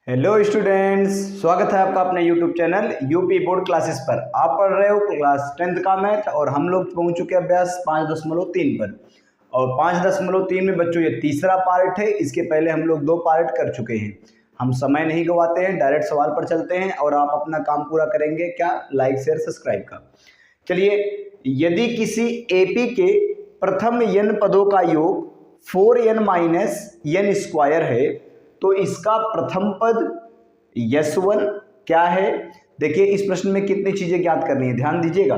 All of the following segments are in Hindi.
हेलो स्टूडेंट्स, स्वागत है आपका अपने YouTube channel UP board classes पर। आप पढ़ रहे हो क्लास 10th का मैथ और हम लोग पहुंच चुके हैं अभ्यास 5.3 पर। और 5.3 में बच्चों ये तीसरा पार्ट है। इसके पहले हम लोग 2 पार्ट कर चुके हैं। हम समय नहीं गवाते हैं, डायरेक्ट सवाल पर चलते हैं और आप अपना काम पूरा करेंगे क्या, लाइक शेयर सब्सक्राइब का। चलिए, यदि किसी एपी के प्रथम n पदों का योग 4n माइनस n स्क्वायर है तो इसका प्रथम पद यस1 क्या है। देखिए, इस प्रश्न में कितनी चीजें ज्ञात करनी है, ध्यान दीजिएगा।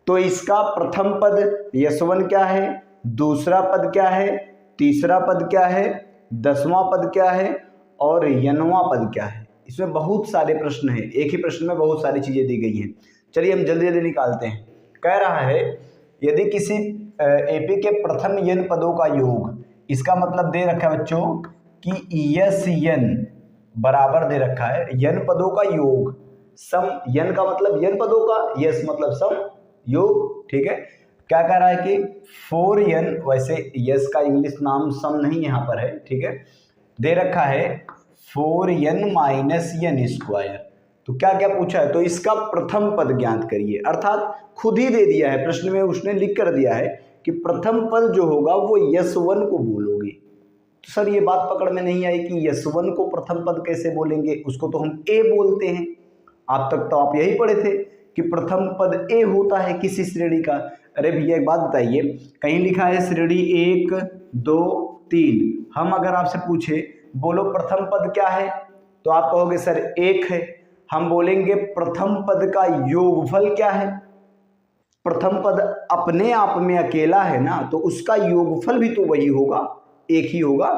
तो इसका प्रथम पद यस1 क्या है, दूसरा पद क्या है, तीसरा पद क्या है, 10वां पद क्या है और nवां पद क्या है। इसमें बहुत सारे प्रश्न हैं, एक ही प्रश्न में बहुत सारी चीजें दी गई हैं। चलिए हम जल्दी जल्दी निकालते हैं। कह रहा है यदि किसी एपी के प्रथम n पदों का योग, इसका मतलब दे रखा है बच्चों कि यस n बराबर दे रखा है n पदों का योग, सम n का मतलब n पदों का, यस मतलब सम योग, ठीक है। क्या कह रहा है कि 4n, वैसे यस का इंग्लिश नाम सम नहीं यहाँ पर है, ठीक है। दे रखा है 4n माइनस n स्क्वायर। तो क्या क्या पूछा है, तो इसका प्रथम पद ज्ञात करिए। अर्थात खुद ही दे दिया है प्रश्न में, उसने लिख कर दिया है कि प्रथम पद जो होगा वो यस1 को बोलोगे। तो सर ये बात पकड़ में नहीं आई कि यस1 को प्रथम पद कैसे बोलेंगे, उसको तो हम ए बोलते हैं। आप तक तो आप यही पढ़े थे कि प्रथम पद ए होता है किसी श्रेणी का। अरे भैया एक बात बताइए, कहीं लिखा है श्रेणी 1 2 3, हम अगर आपसे पूछे बोलो प्रथम पद क्या है तो आप कहोगे सर 1 है। हम बोलेंगे प्रथम पद का योगफल क्या है। प्रथम पद अपने आप में अकेला है ना, तो उसका योगफल भी तो वही होगा, एक ही होगा।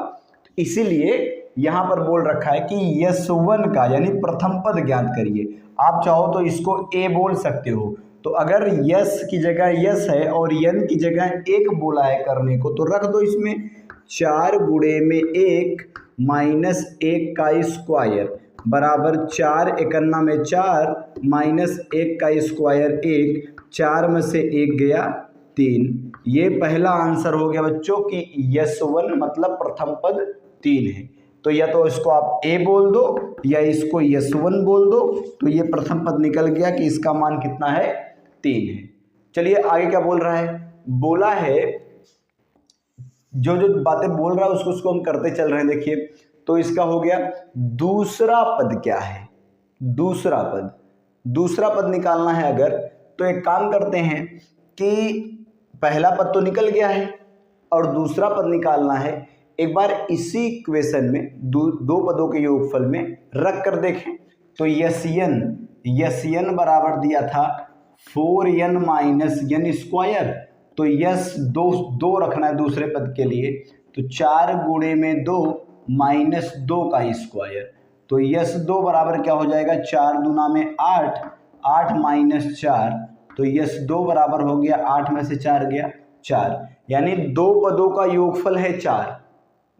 तो इसीलिए यहां पर बोल रखा है कि यस1 का यानी प्रथम पद ज्ञात करिए। आप चाहो तो इसको ए बोल सकते हो। तो अगर यस की जगह यस है और n की जगह 1 बोला है करने को, तो रख दो इसमें 4 गुणे में 1 माइनस 1 का स्क्वायर बराबर 4 एकन्ना में 4 माइनस 1 का स्क्वायर 1, 4 में से 1 गया 3। ये पहला आंसर हो गया बच्चों कि यस1 मतलब प्रथम पद 3 है। तो या तो इसको आप ए बोल दो या इसको यस1 बोल दो, तो ये प्रथम पद निकल गया कि इसका मान कितना है, 3 है। चलिए आगे क्या बोल रहा है, बोला है जो जो बातें बोल रहा है उसको हम करते चल रहे हैं। देखिए, तो इसका हो गया दूसरा पद क्या है, दूसरा पद निकालना है अगर, तो एक काम करते हैं कि पहला पद तो निकल गया है और दूसरा पद निकालना है। एक बार इसी इक्वेशन में दो पदों के योगफल में रख कर देखें। तो यस n बराबर दिया था 4n माइनस n स्क्वायर। तो यस दो रखना है दूसरे पद के लिए, तो 4 गुणे में 2 माइनस 2 का स्क्वायर। तो यस2 बराबर क्या हो जाएगा, 4 दूना में 8, 8 माइनस 4, तो यस2 बराबर हो गया 8 में से 4 गया 4। यानी 2 पदों का योगफल है 4,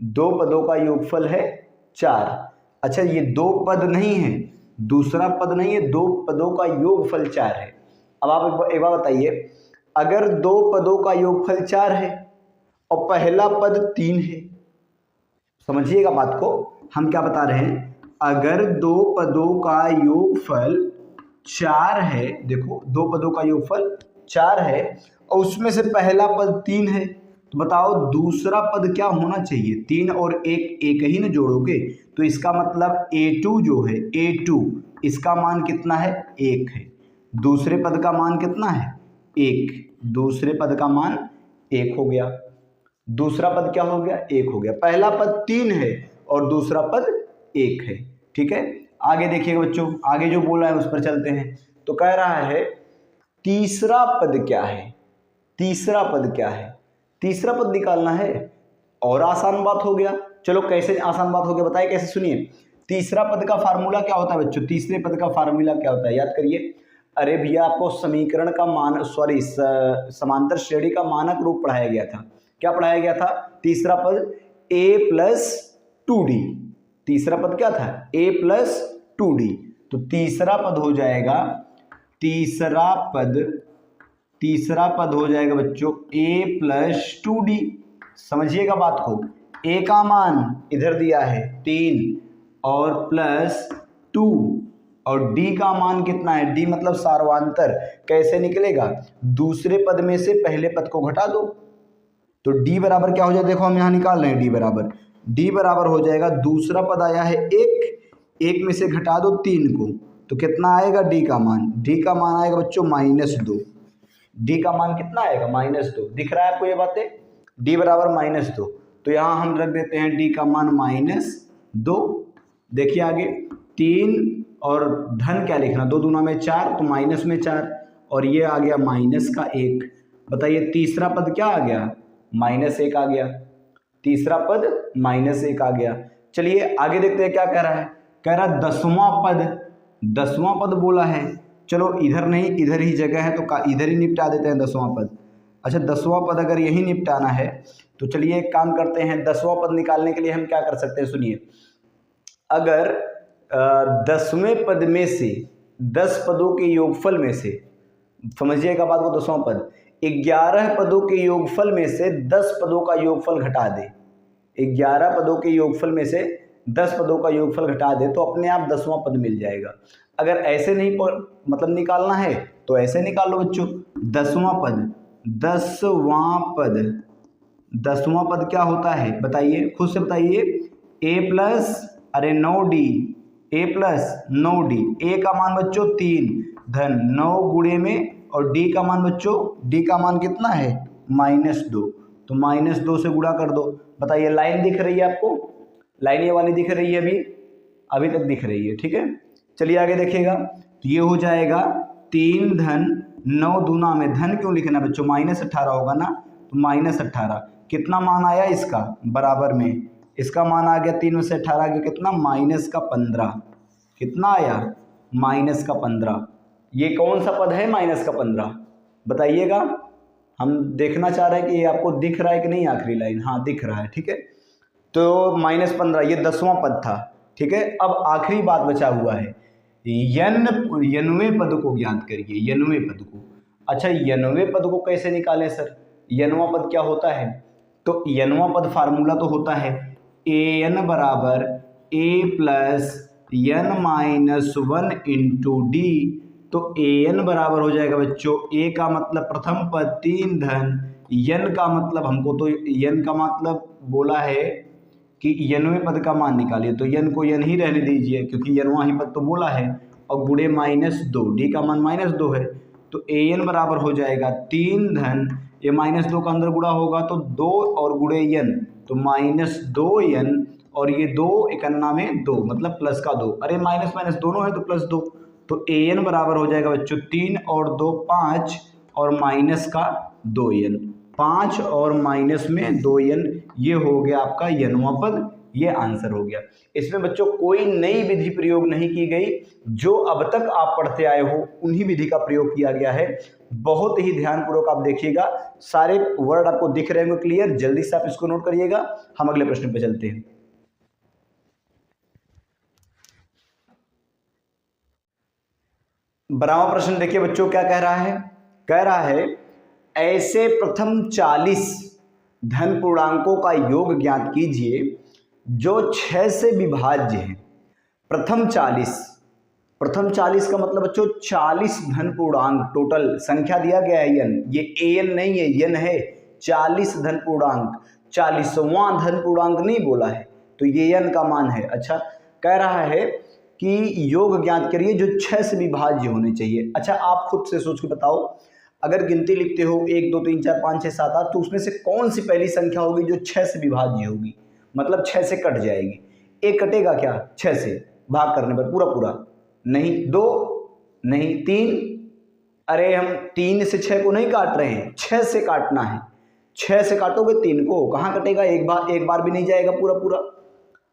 2 पदों का योगफल है 4। अच्छा, ये 2 पद नहीं है, दूसरा पद नहीं है, 2 पदों का योगफल 4 है। अब आप एक बार बताइए, अगर 2 पदों का योगफल 4 है और पहला पद 3 है, समझिएगा बात को, हम क्या बता रहे हैं, अगर 2 पदों का योगफल 4 है, देखो 2 पदों का योगफल 4 है और उसमें से पहला पद 3 है, तो बताओ दूसरा पद क्या होना चाहिए। 3 और 1 ही ना जोड़ोगे, तो इसका मतलब a2 जो है, a2 इसका मान कितना है, 1 है। दूसरे पद का मान कितना है, 1, दूसरे पद का मान 1 हो गया। दूसरा पद क्या हो गया, 1 हो गया। पहला पद 3 है और दूसरा पद 1 है, ठीक है। आगे देखिएगा बच्चों, आगे जो बोला है उस पर चलते हैं। तो कह रहा है तीसरा पद क्या है, तीसरा पद निकालना है। और आसान बात हो गया। चलो कैसे आसान बात हो गया बताइए, कैसे, सुनिए। तीसरा पद का फार्मूला क्या होता है बच्चों, तीसरे पद का फार्मूला क्या होता है, याद करिए। अरे भैया, आपको समीकरण का मान समांतर श्रेणी का मानक रूप पढ़ाया गया था। क्या पढ़ाया गया था, तीसरा पद a प्लस 2d। तीसरा पद क्या था, a प्लस 2d। तो तीसरा पद हो जाएगा, तीसरा पद हो जाएगा बच्चों a प्लस 2d। समझिएगा बात को, a का मान इधर दिया है 3 और प्लस 2 और d का मान कितना है, d मतलब सार्वांतर, कैसे निकलेगा, दूसरे पद में से पहले पद को घटा दो। तो d बराबर क्या हो जाएगा, देखो हम यहाँ निकाल रहे हैं d बराबर हो जाएगा, दूसरा पद आया है 1 में से घटा दो 3 को, तो कितना आएगा d का मान आएगा बच्चों -2। d का मान कितना आएगा, -2। दिख रहा है आपको ये बातें, d बराबर -2। तो यहाँ हम रख देते हैं d का मान -2। देखिए आगे 3 और धन क्या लिखना, 2 दूना में 4, तो माइनस में 4, और ये आ गया -1। बताइए तीसरा पद क्या आ गया, -1 आ गया, तीसरा पद -1 आ गया। चलिए आगे देखते हैं क्या कह रहा है, कह रहा है 10वां पद बोला है। चलो इधर नहीं, इधर ही जगह है तो इधर ही निपटा देते हैं 10वां पद। अच्छा 10वां पद अगर यही निपटाना है तो चलिए एक काम करते हैं, 10वां पद निकालने के लिए हम क्या कर सकते हैं, सुनिए। अगर 10वें पद में से 10 पदों के योगफल में से, समझिएगा बात को, 10वां पद 11 पदों के योगफल में से 10 पदों का योगफल घटा दे, 11 पदों के योगफल में से 10 पदों का योगफल घटा दे तो अपने आप 10वां पद मिल जाएगा। अगर ऐसे नहीं मतलब निकालना है तो ऐसे निकाल लो बच्चों। 10वां पद क्या होता है बताइए, खुद से बताइए। a प्लस 9d, a का मान बच्चों 3 धन 9 गुणे में, और d का मान बच्चों, d का मान कितना है -2, तो -2 से गुणा कर दो। बताइए लाइन दिख रही है आपको, लाइन ये वाली दिख रही है, अभी तक दिख रही है, ठीक है। चलिए आगे देखिएगा, तो ये हो जाएगा 3 धन 9 दूना में, धन क्यों लिखना बच्चों, -18 होगा ना, तो -18 कितना मान आया इसका, बराबर में इसका मान आ गया 3 में से 18 गया कितना, -15। कितना आया, -15। ये कौन सा पद है -15 बताइएगा, हम देखना चाह रहे हैं कि ये आपको दिख रहा है कि नहीं, आखिरी लाइन, हाँ दिख रहा है, ठीक है। तो -15 ये 10वां पद था, ठीक है। अब आखिरी बात बचा हुआ है, यनवें पद को ज्ञात करिए, यनवें पद को। अच्छा यनवें पद को कैसे निकालें सर, यनवां पद क्या होता है, तो यनवां पद फार्मूला तो होता है an बराबर a plus n minus 1 into D. तो an बराबर हो जाएगा बच्चों, a का मतलब प्रथम पद 3 धन n का मतलब, हमको तो n का मतलब बोला है कि यनवें पद का मान निकालिए, तो n को n ही रहने दीजिए क्योंकि यनवां ही पद तो बोला है, और गुणे -2, d का मान -2 है, तो an बराबर हो जाएगा 3 धन, ये -2 का अंदर गुणा होगा तो 2 और गुणे n, तो -2n, और ये 2 इकन्ना में 2 मतलब प्लस का 2, अरे माइनस माइनस दोनों है तो +2, तो an बराबर हो जाएगा बच्चों 3 और 2 5, और माइनस का 2n, 5 और माइनस में 2n, ये हो गया आपका यनवां पद, ये आंसर हो गया। इसमें बच्चों कोई नई विधि प्रयोग नहीं की गई, जो अब तक आप पढ़ते आए हो उन्हीं विधि का प्रयोग किया गया है। बहुत ही ध्यानपूर्वक आप देखिएगा, सारे वर्ड आपको दिख रहे होंगे क्लियर, जल्दी से आप इसको नोट करिएगा। हम अगले प्रश्न पे चलते हैं।12वां प्रश्न देखिए बच्चों क्या कह रहा है, कह रहा है ऐसे प्रथम 40 धन पूर्णांकों का योग ज्ञात कीजिए जो 6 से विभाज्य है। प्रथम 40 का मतलब बच्चों 40 धन पूर्णांक, टोटल संख्या दिया गया है n, ये an नहीं है, n है 40 धन पूर्णांक, 40वां धन पूर्णांक नहीं बोला है, तो ये n का मान है। अच्छा कह रहा है कि योग ज्ञात करिए जो 6 से विभाज्य होने चाहिए। अच्छा आप खुद से सोच के बताओ, अगर गिनती लिखते हो 1 2 3 4 5 6 7 8, तो उसमें से कौन सी पहली संख्या होगी जो 6 से विभाज्य होगी, मतलब 6 से कट जाएगी। एक कटेगा क्या 6 से भाग करने पर, पूरा नहीं, 2 नहीं, 3, अरे हम 3 से 6 को नहीं काट रहे हैं, 6 से काटना है। 6 से काटोगे 3 को, कहाँ कटेगा, एक बार भी नहीं जाएगा पूरा।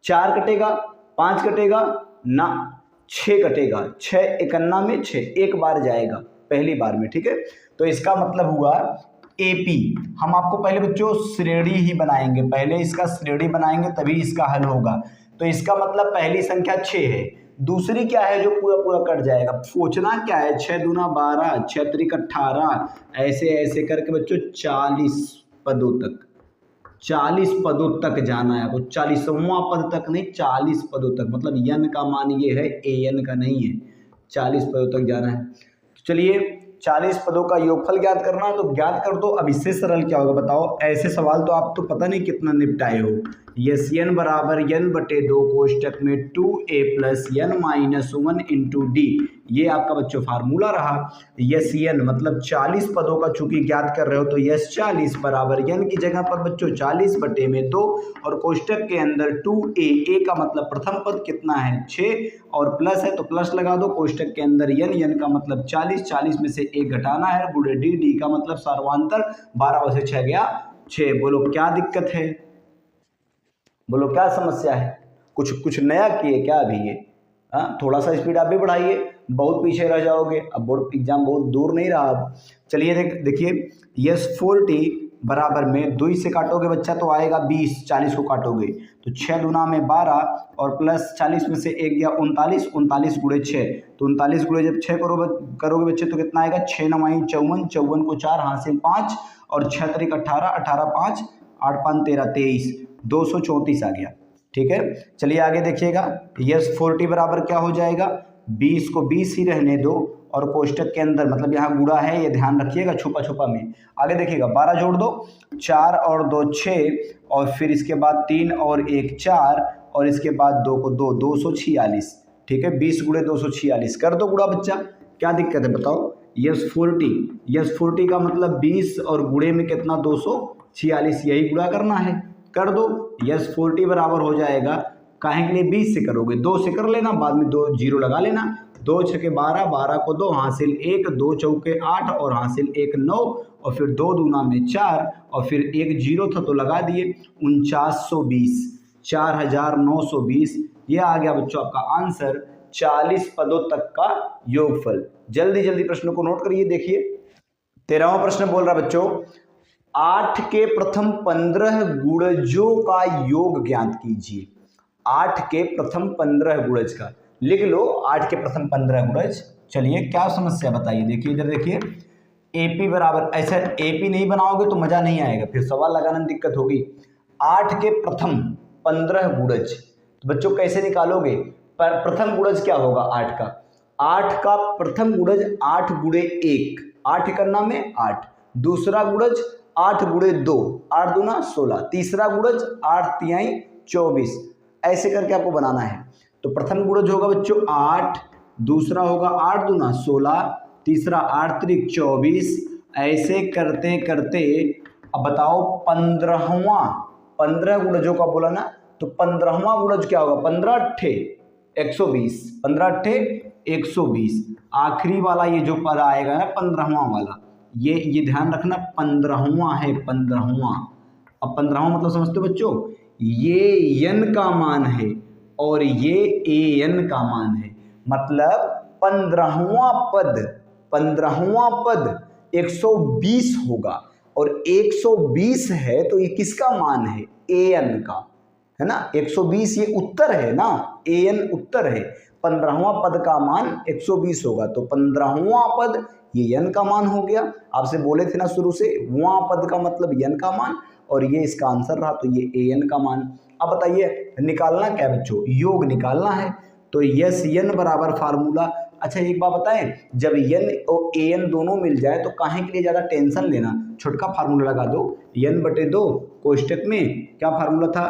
4 कटेगा, 5 कटेगा ना, 6 कटेगा, 6 इकन्ना में 6, एक बार जाएगा पहली बार में, ठीक है। तो इसका मतलब हुआ AP। हम आपको पहले बच्चों श्रेणी ही बनाएंगे, पहले इसका श्रेणी बनाएंगे तभी इसका हल होगा। तो इसका मतलब पहली संख्या 6 है, दूसरी क्या है जो पूरा कट जाएगा, सोचना क्या है, 6 दूना 12, 6 त्रिक 18, ऐसे ऐसे करके बच्चों 40 पदों तक, 40 पदों तक जाना है आपको, 40वां पद तक नहीं, 40 पदों तक, मतलब यन का मान ये है, ए एन का नहीं है, 40 पदों तक जाना है। तो चलिए 40 पदों का योगफल ज्ञात करना है, तो ज्ञात कर दो। अब इससे सरल क्या होगा बताओ, ऐसे सवाल तो आप तो पता नहीं कितना निपटाए हो। यस n बराबर n बटे 2 कोष्टक में 2a plus n minus 1 into D, ये आपका बच्चों फार्मूला रहा। यस n मतलब 40 पदों का चूंकि ज्ञात कर रहे हो, तो यस 40 बराबर n की जगह पर बच्चों 40 बटे में 2 और कोष्टक के अंदर 2a, a का मतलब प्रथम पद कितना है 6 और प्लस है तो प्लस लगा दो, कोष्टक के अंदर n का मतलब 40, 40 में से 1 घटाना है, गुणे डी, डी का मतलब सर्वांतर, 12 में से 6 गया 6। बोलो क्या दिक्कत है, बोलो क्या समस्या है, कुछ नया किए क्या अभी ये? थोड़ा सा स्पीड आप भी बढ़ाइए, बहुत पीछे रह जाओगे, अब बोर्ड एग्जाम बहुत दूर नहीं रहा अब। चलिए देखिए यस 40 बराबर में 2 से काटोगे बच्चा तो आएगा 20, 40 को काटोगे तो 6 दूना में 12 और प्लस 40 में से 1 गया 39, 39 गुणे 6, तो 39 गुणे जब 6 करोगे बच्चे तो कितना आएगा 6 9 54, 54 को 4 हासिल 5 और 6 तरीक 18, 18 5 8 5 13 23, 234 आ गया। ठीक है, चलिए आगे देखिएगा यस 40 बराबर क्या हो जाएगा, 20 को 20 ही रहने दो और कोष्टक के अंदर मतलब यहाँ गुणा है, ये ध्यान रखिएगा छुपा छुपा में। आगे देखिएगा 12 जोड़ दो, 4 और 2 6 और फिर इसके बाद 3 और 1 4 और इसके बाद 2 को 2, 246। ठीक है, 20 गुणे 246 कर दो गुणा बच्चा, क्या दिक्कत है बताओ। यस 40 का मतलब 20 और गुणे में कितना 246, यही गुणा करना है, कर दो। यस 40 बराबर हो जाएगा, काहे के लिए 20 से करोगे 2 से कर लेना, बाद में 2 जीरो लगा लेना, 2 छके 12, 12 को 2 हासिल 1, 2 चौके 8 और हासिल 1 9 और फिर 2 दूना में 4 और फिर 1 जीरो था तो लगा दिए 4920, 4920, ये आ गया बच्चों आपका आंसर, 40 पदों तक का योगफल। जल्दी जल्दी प्रश्नों को नोट करिए। देखिए 13वां प्रश्न बोल रहा बच्चों 8 के प्रथम 15 गुणजों का योग ज्ञात कीजिए। 8 के प्रथम 15 गुणज का लिख लो, 8 के प्रथम 15 गुणज। चलिए क्या समस्या बताइए, देखिए इधर देखिए एपी बराबर, ऐसा एपी नहीं बनाओगे तो मजा नहीं आएगा, फिर सवाल लगाने में दिक्कत होगी। 8 के प्रथम 15 गुणज तो बच्चों कैसे निकालोगे, पर प्रथम गुणज क्या होगा 8 का, 8 का प्रथम गुणज 8 गुणे 1, 8 करना में 8, दूसरा गुणज 8 गुणे 2, 8 दूना 16, तीसरा गुणज 8 तिहाई 24, ऐसे करके आपको बनाना है। तो प्रथम गुणज होगा बच्चों 8, दूसरा होगा 8 दूना 16, तीसरा 8 त्रिक 24, ऐसे करते करते अब बताओ 15 गुणजों का बोला ना, तो 15वां गुणज क्या होगा, 15 अट्ठे 120, 15 अट्ठे 120, आखिरी वाला ये जो पद आएगा ना 15वां वाला, ये ध्यान रखना 15वां है, 15वां। अब 15वां मतलब समझते हो बच्चों, ये n का मान है और ये an का मान है, मतलब 15वां पद 120 होगा और 120 है तो ये किसका मान है, an का, है ना, 120 ये उत्तर है ना, an उत्तर है, 15वां पद का मान 120 होगा, तो 15वां पद ये n का मान हो गया। आपसे बोले थे ना शुरू से, वां पद का मतलब n का मान और ये इसका आंसर रहा, तो ये an का मान। अब बताइए निकालना क्या बच्चों, योग निकालना है, तो यस n बराबर फार्मूला। अच्छा एक बात बताएं, जब n और an दोनों मिल जाए तो काहे के लिए ज़्यादा टेंशन लेना, छोटका फार्मूला लगा दो, n बटे 2 कोष्टक में क्या फार्मूला था,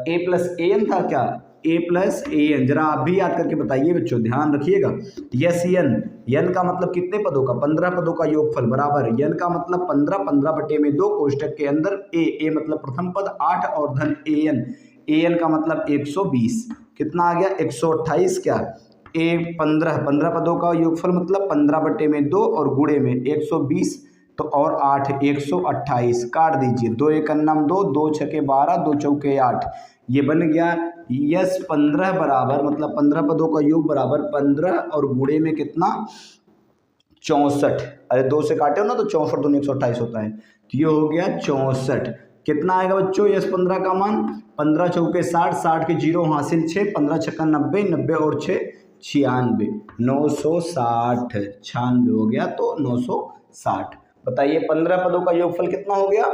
a प्लस an था क्या, a प्लस an, जरा आप भी याद करके बताइए बच्चों, ध्यान रखिएगा। यस n का मतलब कितने पदों का, 15 पदों का योगफल बराबर n का मतलब 15, 15 बटे में 2 कोष्टक के अंदर a मतलब प्रथम पद 8 और धन an का मतलब 120, कितना आ गया 128, क्या 15 पदों का योगफल मतलब 15 बटे में 2 और गुणे में 120, तो और 8 128, काट दीजिए, 2 1 2, 2 छके 12, 2 चौके 8, ये बन गया यस 15 बराबर, मतलब 15 पदों का योग बराबर 15 और गुणे में कितना 64, अरे 2 से काटे हो ना तो 64 दूनी 128 होता है, तो ये हो गया 64। कितना आएगा बच्चों यस 15 का मान, 15 चौके 60, 60 के जीरो हासिल 6, 15 छक्का 90, 90 और 6 96, 960, 96 हो गया, तो 960 बताइए 15 पदों का योगफल कितना हो गया?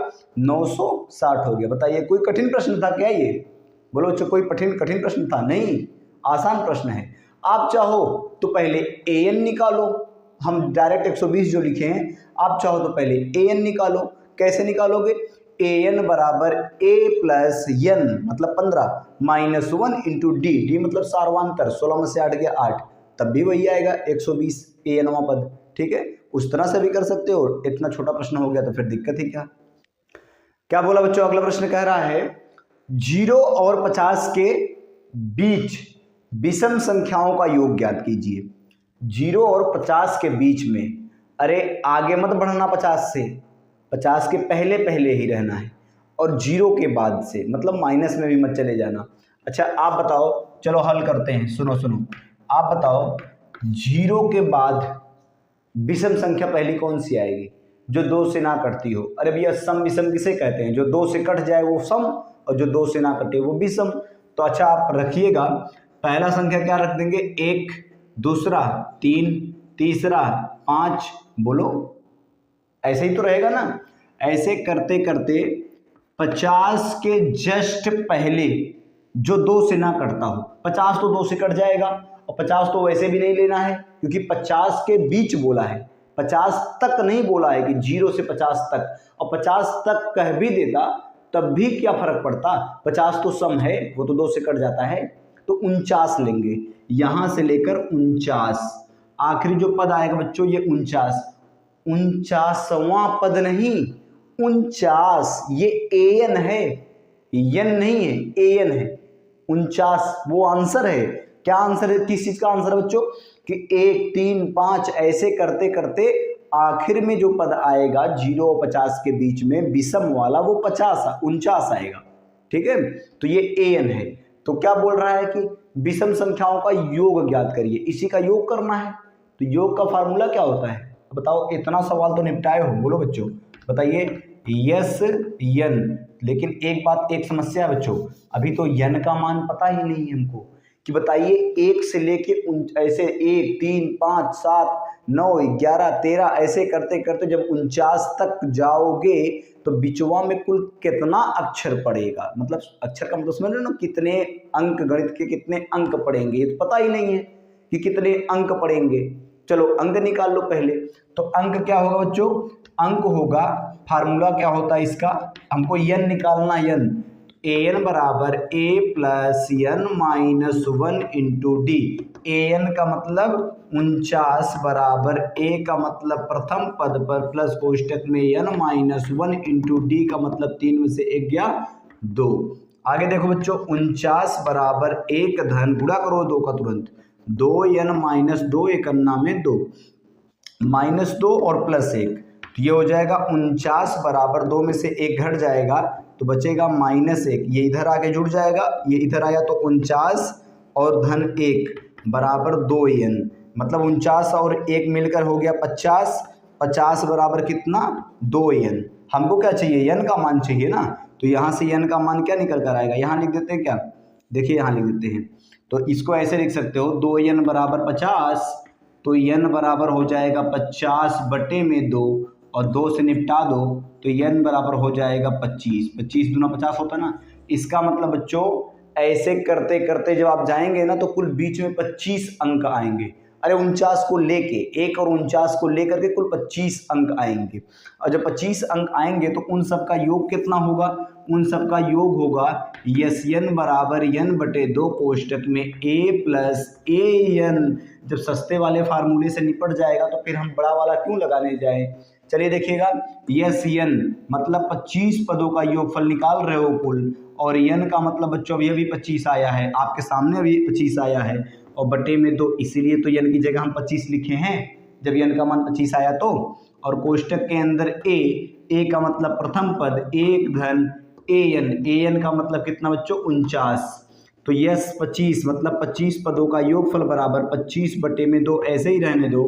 960 हो गया। बताइए कोई कठिन प्रश्न था क्या ये? बोलो बच्चों, कोई कठिन प्रश्न था? नहीं, आसान प्रश्न है। आप चाहो तो पहले an निकालो, हम डायरेक्ट 120 जो लिखे हैं, आप चाहो तो पहले an निकालो। कैसे निकालोगे? an बराबर a प्लस n मतलब 15 माइनस 1 इंटू डी मतलब सार्वांतर, 16 में से 8 गया 8, तब भी वही आएगा 120 anवां पद। ठीक है, उस तरह से भी कर सकते हो। इतना छोटा प्रश्न हो गया तो फिर दिक्कत ही क्या? क्या बोला बच्चों? अगला प्रश्न कह रहा है 0 और 50 के बीच विषम संख्याओं का योग ज्ञात कीजिए। 0 और 50 के बीच में, अरे आगे मत बढ़ना 50 से, 50 के पहले पहले ही रहना है, और 0 के बाद से मतलब माइनस में भी मत चले जाना। अच्छा आप बताओ, चलो हल करते हैं। सुनो आप बताओ 0 के बाद विषम संख्या पहली कौन सी आएगी जो 2 से ना कटती हो? अरे भैया सम विषम किसे कहते हैं? जो 2 से कट जाए वो सम, और जो 2 से ना कटे वो विषम। तो अच्छा आप रखिएगा, पहला संख्या क्या रख देंगे? 1, दूसरा 3, तीसरा 5, बोलो ऐसे ही तो रहेगा ना। ऐसे करते करते 50 के जस्ट पहले जो 2 से ना कटता हो, 50 तो 2 से कट जाएगा, और 50 तो वैसे भी नहीं लेना है क्योंकि 50 के बीच बोला है, 50 तक नहीं बोला है कि 0 से 50 तक। और 50 तक कह भी देता तब भी क्या फर्क पड़ता, 50 तो सम है, वो तो 2 से कट जाता है। तो 49 लेंगे, यहां से लेकर 49, आखिरी जो पद आएगा बच्चों ये 49, 49वां पद नहीं 49, ये an है, n नहीं है, an है। 49 वो आंसर है। क्या आंसर है? किस चीज का आंसर है बच्चों? कि 1, 3, 5 ऐसे करते करते आखिर में जो पद आएगा 0 और 50 के बीच में विषम वाला, वो 49 आएगा। ठीक है, तो ये an है। तो क्या बोल रहा है कि विषम संख्याओं का योग ज्ञात करिए, इसी का योग करना है। तो योग का फार्मूला क्या होता है बताओ? इतना सवाल तो निपटाए हो, बोलो बच्चों बताइए। यस n, लेकिन एक बात, एक समस्या है बच्चों, अभी तो n का मान पता ही नहीं है हमको कि बताइए 1 से लेके ऐसे 1, 3, 5, 7, 9, 11, 13 ऐसे करते करते जब 49 तक जाओगे तो बिचवा में कुल कितना अक्षर पड़ेगा? मतलब अक्षर का मतलब समझ रहे हो ना, कितने अंक, गणित के कितने अंक पड़ेंगे, ये तो पता ही नहीं है कि कितने अंक पड़ेंगे। चलो अंक निकाल लो पहले। तो अंक क्या होगा बच्चों? अंक होगा, फार्मूला क्या होता है इसका, हमको n निकालना, n an बराबर a plus n minus 1 into D. an का मतलब 49 बराबर a का मतलब प्रथम पद पर प्लस कोष्टक में n माइनस 1 इंटू डी का मतलब 3 में से 1 गया 2। आगे देखो बच्चों 49 बराबर 1 धन गुणा करो 2 का तुरंत, 2n माइनस 2 1 में 2, माइनस 2 और प्लस 1, तो ये हो जाएगा 49 बराबर 2 में से 1 घट जाएगा तो बचेगा माइनस 1, ये इधर आके जुड़ जाएगा, ये इधर आया तो 49 और धन 1 बराबर 2n, मतलब 49 और 1 मिलकर हो गया 50, 50 बराबर कितना? 2n। हमको क्या चाहिए? n का मान चाहिए ना, तो यहाँ से n का मान क्या निकल कर आएगा? यहाँ लिख देते हैं क्या? देखिए यहाँ लिख देते हैं, तो इसको ऐसे लिख सकते हो 2n बराबर 50, तो n बराबर हो जाएगा 50 बटे में 2 और 2 से निपटा दो तो n बराबर हो जाएगा 25, 25 दूना 50 होता ना। इसका मतलब बच्चों ऐसे करते करते जब आप जाएंगे ना तो कुल बीच में 25 अंक आएंगे। अरे 49 को लेके, 1 और 49 को लेकर के कुल 25 अंक आएंगे, और जब 25 अंक आएंगे तो उन सब का योग कितना होगा? उन सब का योग होगा यस n बराबर n बटे 2 कोष्टक में a प्लस an। जब सस्ते वाले फार्मूले से निपट जाएगा तो फिर हम बड़ा वाला क्यों लगाने जाए? चलिए देखिएगा, यस n मतलब 25 पदों का योगफल निकाल रहे हो कुल, और n का मतलब बच्चों अभी अभी 25 आया है, आपके सामने अभी 25 आया है, और बटे में 2, इसीलिए तो n की जगह हम 25 लिखे हैं जब n का मान 25 आया तो। और कोष्टक के अंदर a का मतलब प्रथम पद 1 धन an का मतलब कितना बच्चों? 49। तो यस 25 मतलब 25 पदों का योगफल बराबर 25 बटे में 2, ऐसे ही रहने दो,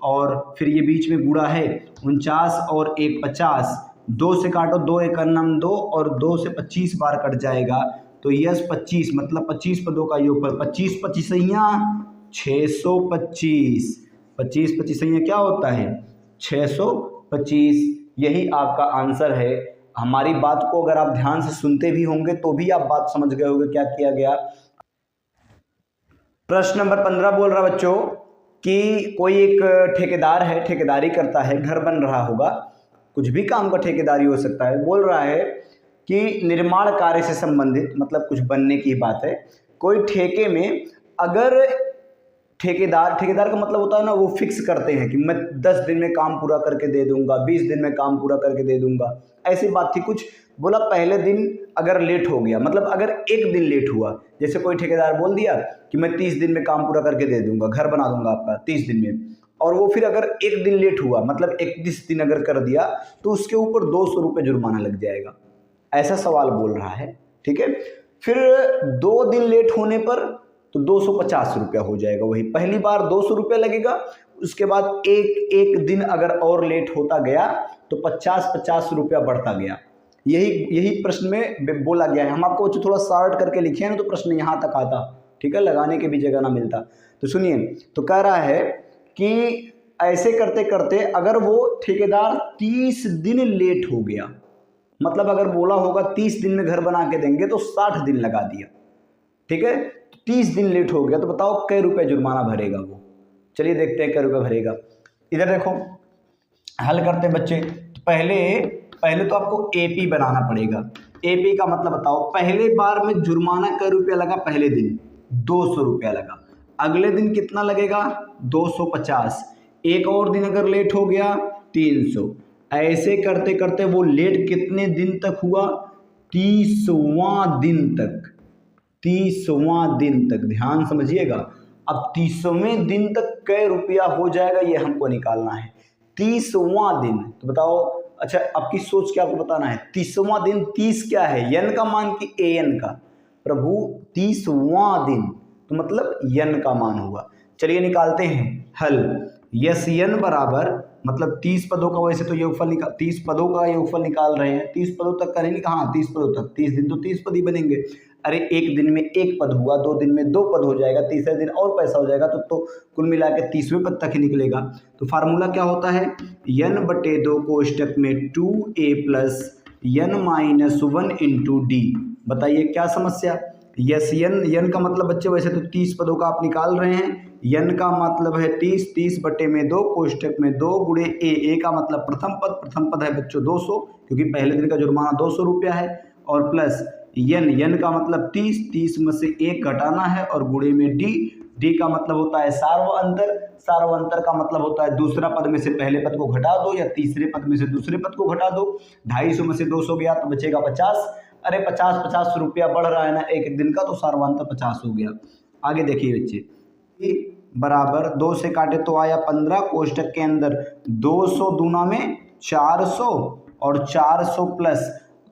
और फिर ये बीच में गुणा है 49 और 1 50, 2 से काटो 2 1 2 और 2 से 25 बार कट जाएगा, तो यस 25 मतलब 25 पदों का योगफल, 25 25 625, 25 25 क्या होता है? 625। 25। यही आपका आंसर है। हमारी बात को अगर आप ध्यान से सुनते भी होंगे तो भी आप बात समझ गए होंगे क्या किया गया। प्रश्न नंबर 15 बोल रहा बच्चों कि कोई एक ठेकेदार है, ठेकेदारी करता है, घर बन रहा होगा, कुछ भी काम का ठेकेदारी हो सकता है। बोल रहा है कि निर्माण कार्य से संबंधित, मतलब कुछ बनने की बात है, कोई ठेके में अगर ठेकेदार का मतलब होता है ना, वो फिक्स करते हैं कि मैं 10 दिन में काम पूरा करके दे दूंगा, 20 दिन में काम पूरा करके दे दूंगा, ऐसी बात थी कुछ। बोला पहले दिन अगर लेट हो गया, मतलब अगर एक दिन लेट हुआ, जैसे कोई ठेकेदार बोल दिया कि मैं 30 दिन में काम पूरा करके दे दूंगा, घर बना दूंगा आपका 30 दिन में, और वो फिर अगर एक दिन लेट हुआ, मतलब 31 दिन अगर कर दिया, तो उसके ऊपर 200 रुपये जुर्माना लग जाएगा। ऐसा सवाल बोल रहा है, ठीक है। फिर 2 दिन लेट होने पर तो 250 रुपया हो जाएगा। वही पहली बार 200 रुपया लगेगा, उसके बाद एक दिन अगर और लेट होता गया तो 50 रुपया बढ़ता गया। यही प्रश्न में बोला गया है। हम आपको थोड़ा शॉर्ट करके लिखे हैं तो प्रश्न यहाँ तक आता, ठीक है, लगाने की भी जगह ना मिलता। तो सुनिए, तो कह रहा है कि ऐसे करते करते अगर वो ठेकेदार 30 दिन लेट हो गया, मतलब अगर बोला होगा 30 दिन में घर बना के देंगे तो 60 दिन लगा दिया, ठीक है, 30 दिन लेट हो गया, तो बताओ कै रुपए जुर्माना भरेगा वो। चलिए देखते हैं कै रुपए भरेगा। इधर देखो, हल करते हैं बच्चे। तो पहले तो आपको एपी बनाना पड़ेगा। एपी का मतलब बताओ, पहले बार में जुर्माना कै रुपया लगा, पहले दिन 200 रुपया लगा, अगले दिन कितना लगेगा 250, एक और दिन अगर लेट हो गया 300। ऐसे करते करते वो लेट कितने दिन तक हुआ, 30वां दिन तक। 30वां दिन तक, ध्यान समझिएगा। अब 30वें दिन तक कै रुपया हो जाएगा ये हमको निकालना है। 30वां दिन, तो बताओ, अच्छा आपकी सोच क्या आपको बताना है, 30वां दिन, 30 क्या है, यन का मान कि एन का, प्रभु 30वां दिन तो मतलब यन का मान हुआ। चलिए निकालते हैं हल। यस यन बराबर, मतलब 30 पदों का वैसे तो योगफल निकाल, 30 पदों का योगफल निकाल रहे हैं, 30 पदों तक का नहीं लिखा, हाँ 30 पदों तक, 30 दिन तो 30 पद ही बनेंगे। अरे एक दिन में एक पद हुआ, 2 दिन में 2 पद हो जाएगा, तीसरे दिन और पैसा हो जाएगा, तो कुल मिला के 30वें पद तक ही निकलेगा। तो फार्मूला क्या होता है, n/2 कोष्टक में 2a plus n-1 into D. बताइए क्या समस्या। यस यन का मतलब बच्चे वैसे तो 30 पदों का आप निकाल रहे हैं, यन का मतलब है 30/2 कोष्टक में 2 गुणे ए का मतलब प्रथम पद है बच्चों 200, क्योंकि पहले दिन का जुर्माना 200 रुपया है, और प्लस यन का मतलब 30 में से 1 घटाना है, और गुणे में डी का मतलब होता है सार्व अंतर का मतलब होता है दूसरा पद में से पहले पद को घटा दो या तीसरे पद में से दूसरे पद को घटा दो। 250 में से 200 गया तो बचेगा 50। अरे 50 रुपया बढ़ रहा है ना एक दिन का, तो सार्वांतर 50 हो गया। आगे देखिए बच्चे, बराबर 2 से काटे तो आया 15, कोष्टक के अंदर 200 दूना में 400, और 400 प्लस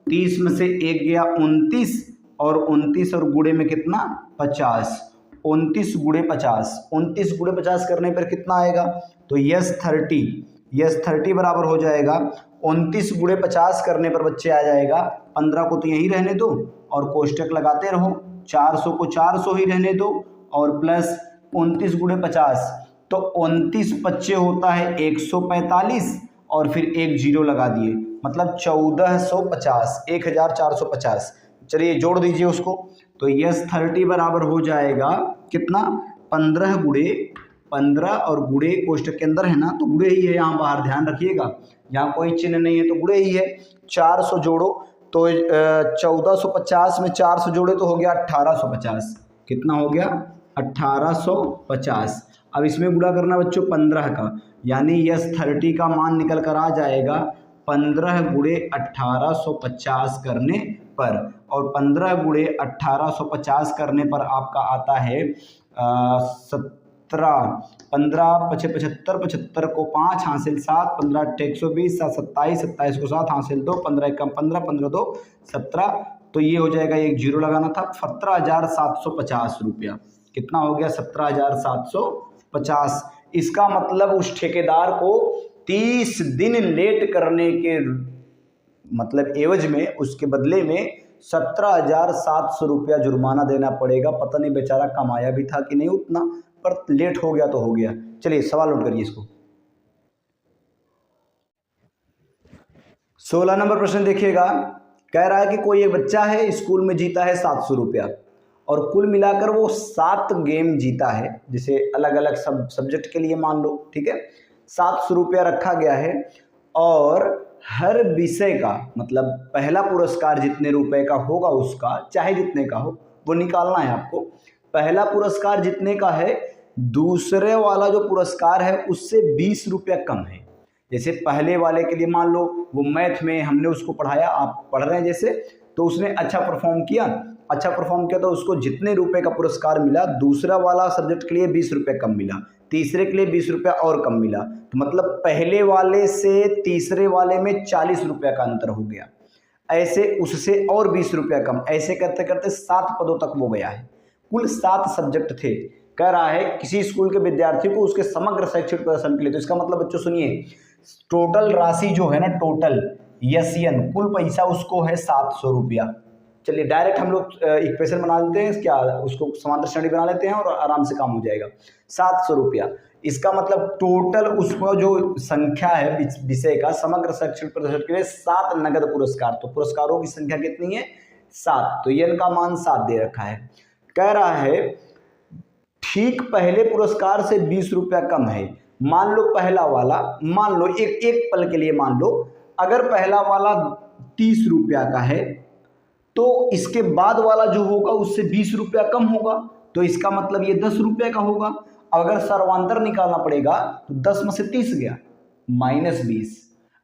30 में से 1 गया 29, और 29 और गुणे में कितना 50, 29 गुणे 50, 29 गुणे 50 करने पर कितना आएगा, तो यस 30 बराबर हो जाएगा 29 गुणे 50 करने पर बच्चे आ जाएगा, 15 को तो यहीं रहने दो और कोष्टक लगाते रहो, 400 को 400 ही रहने दो, और प्लस 29 गुणे 50, तो 29 बच्चे होता है 145, और फिर एक जीरो लगा दिए, मतलब 1450। चलिए जोड़ दीजिए उसको, तो यस 30 बराबर हो जाएगा कितना, 15 और गुणे कोष्टक के अंदर है ना, तो गुणे ही है, यहाँ बाहर ध्यान रखिएगा, यहाँ कोई चिन्ह नहीं है तो गुणे ही है। 400 जोड़ो तो 1450 में 400 जोड़े तो हो गया 1850, कितना हो गया 1850। अब इसमें गुणा करना बच्चों 15 का, यानी यस 30 का मान निकल कर आ जाएगा 15 गुणे 1850 करने पर, और 15 गुणे 1850 करने पर आपका आता है 75 को 5 हासिल 7, 15 120, 27 को 7 हासिल 2, 15 कम 15, 15 2 17, तो ये हो जाएगा, एक जीरो लगाना था, 17,750 रुपया। कितना हो गया 17,750। इसका मतलब उस ठेकेदार को 30 दिन लेट करने के मतलब एवज में, उसके बदले में 17,700 रुपया जुर्माना देना पड़ेगा। पता नहीं बेचारा कमाया भी था कि नहीं उतना, पर लेट हो गया तो हो गया। चलिए सवाल नोट करिए इसको। 16 नंबर प्रश्न देखिएगा, कह रहा है कि कोई एक बच्चा है, स्कूल में जीता है 700 रुपया और कुल मिलाकर वो 7 गेम जीता है, जैसे अलग अलग सब्जेक्ट के लिए मान लो, ठीक है। 700 रुपया रखा गया है और हर विषय का मतलब पहला पुरस्कार जितने रुपए का होगा उसका, चाहे जितने का हो, वो निकालना है आपको। पहला पुरस्कार जितने का है, दूसरे वाला जो पुरस्कार है उससे 20 रुपया कम है। जैसे पहले वाले के लिए मान लो वो मैथ में हमने उसको पढ़ाया, आप पढ़ रहे हैं जैसे, तो उसने अच्छा परफॉर्म किया तो उसको जितने रुपए का पुरस्कार मिला, दूसरा वाला सब्जेक्ट के लिए 20 रुपये कम मिला, तीसरे के लिए 20 रुपया और कम मिला, तो मतलब पहले वाले से तीसरे वाले में 40 रुपया का अंतर हो गया। ऐसे उससे और 20 रुपया कम, ऐसे करते करते 7 पदों तक वो गया है। कुल 7 सब्जेक्ट थे। कह रहा है किसी स्कूल के विद्यार्थी को उसके समग्र शैक्षिक प्रदर्शन के लिए, तो इसका मतलब बच्चों सुनिए, टोटल राशि जो है ना, टोटल यसियन कुल पैसा उसको है 700 रुपया। चलिए डायरेक्ट हम लोग इक्वेशन बना लेते हैं, क्या उसको समांतर श्रेणी बना लेते हैं और आराम से काम हो जाएगा। 700 रुपया, इसका मतलब टोटल उसको जो संख्या है विषय का समग्र शैक्षिक प्रदर्शन के लिए 7 नगद पुरस्कार, तो पुरस्कारों की संख्या कितनी है? 7, तो यन का मान 7 दे रखा है। कह रहा है ठीक पहले पुरस्कार से 20 रुपया कम है। मान लो पहला वाला, मान लो एक पल के लिए मान लो, अगर पहला वाला 30 रुपया का है तो इसके बाद वाला जो होगा उससे 20 रुपया कम होगा, तो इसका मतलब ये 10 रुपये का होगा। अगर सर्वांतर निकालना पड़ेगा तो 10 में से 30 गया, -20।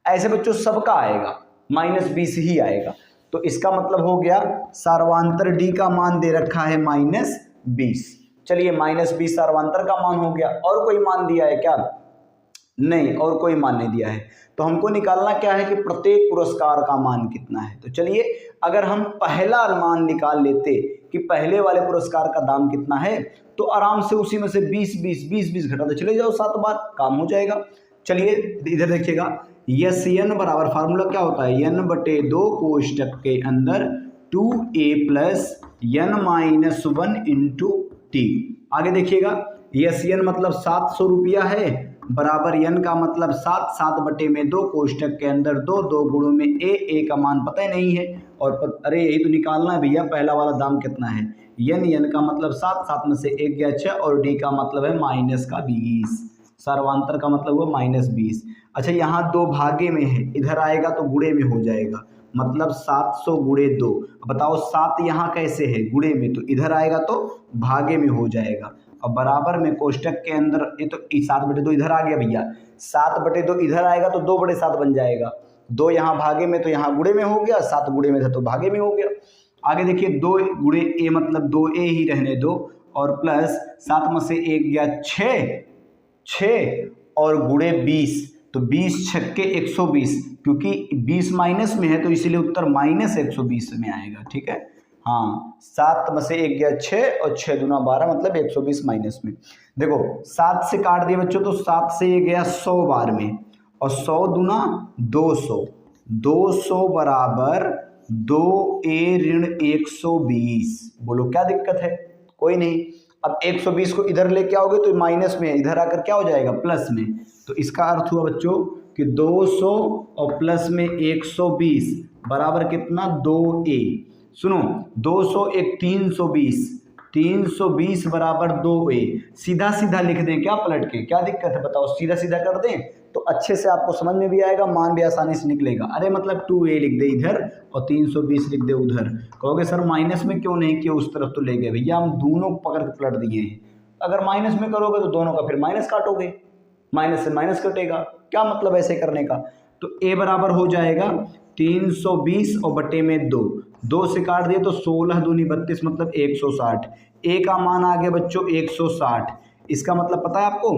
ऐसे बच्चों सबका आएगा, -20 ही आएगा। तो इसका मतलब हो गया सर्वांतर डी का मान दे रखा है -20। चलिए -20 सर्वांतर का मान हो गया। और कोई मान दिया है क्या? नहीं, और कोई मान नहीं दिया है। तो हमको निकालना क्या है कि प्रत्येक पुरस्कार का मान कितना है। तो चलिए अगर हम पहला मान निकाल लेते कि पहले वाले पुरस्कार का दाम कितना है, तो आराम से उसी में से 20 घटाते चले जाओ, 7 बार काम हो जाएगा। चलिए इधर देखिएगा, यन बराबर फार्मूला क्या होता है, n/2 कोष्टक के अंदर 2a + n-1 × t। आगे देखिएगा, यन मतलब 700 रुपया है, बराबर यन का मतलब 7/2 कोष्टक के अंदर 2 गुणों में ए का मान पता ही नहीं है, और अरे यही तो निकालना है भैया, पहला वाला दाम कितना है। यन का मतलब 7 में से 1 गया 6, और डी का मतलब है -20, सर्वांतर का मतलब हुआ -20। अच्छा यहाँ 2 भागे में है, इधर आएगा तो गुणे में हो जाएगा, मतलब 700 × 2। बताओ 7 यहाँ कैसे है? गुणे में, तो इधर आएगा तो भागे में हो जाएगा। अब बराबर में कोष्टक के अंदर ये तो 7/2 इधर आ गया भैया, 7/2 इधर आएगा तो 2/7 बन जाएगा। 2 यहाँ भागे में तो यहाँ गुणे में हो गया, 7 गुणे में था तो भागे में हो गया। आगे देखिए 2 × a मतलब 2a ही रहने दो, और प्लस 7 में से 1 गया 6 और गुणे 20, तो 20 छक्के 120, क्योंकि 20 माइनस में है तो इसीलिए उत्तर -120 में आएगा। ठीक है, हाँ 7 में से 1 गया 6 और 6 दूना 12, मतलब 120 माइनस में। देखो 7 से काट दिए बच्चों, तो 7 से ये गया 100 बार में, और 100 दूना 200, 200 बराबर 2a ऋण 120। बोलो क्या दिक्कत है? कोई नहीं। अब 120 को इधर लेके आओगे तो माइनस में, इधर आकर क्या हो जाएगा? प्लस में। तो इसका अर्थ हुआ बच्चों कि 200 और प्लस में 120 बराबर कितना? 2a। सुनो 200 एक 320, 320 बराबर 2a। सीधा सीधा लिख दें क्या पलट के? क्या दिक्कत है बताओ? सीधा सीधा कर दें तो अच्छे से आपको समझ में भी आएगा, मान भी आसानी से निकलेगा। अरे मतलब 2a लिख दे इधर और 320 लिख दे उधर। कहोगे सर माइनस में क्यों नहीं किया, उस तरफ तो ले गए। भैया हम दोनों पकड़ के पलट दिए हैं। अगर माइनस में करोगे तो दोनों का फिर माइनस काटोगे, माइनस से माइनस कटेगा, क्या मतलब ऐसे करने का। तो a बराबर हो जाएगा 320 और बटे में 2 से काट दिए तो 16 दूनी 32, मतलब 160। a का मान आ गया बच्चों 160। इसका मतलब पता है आपको,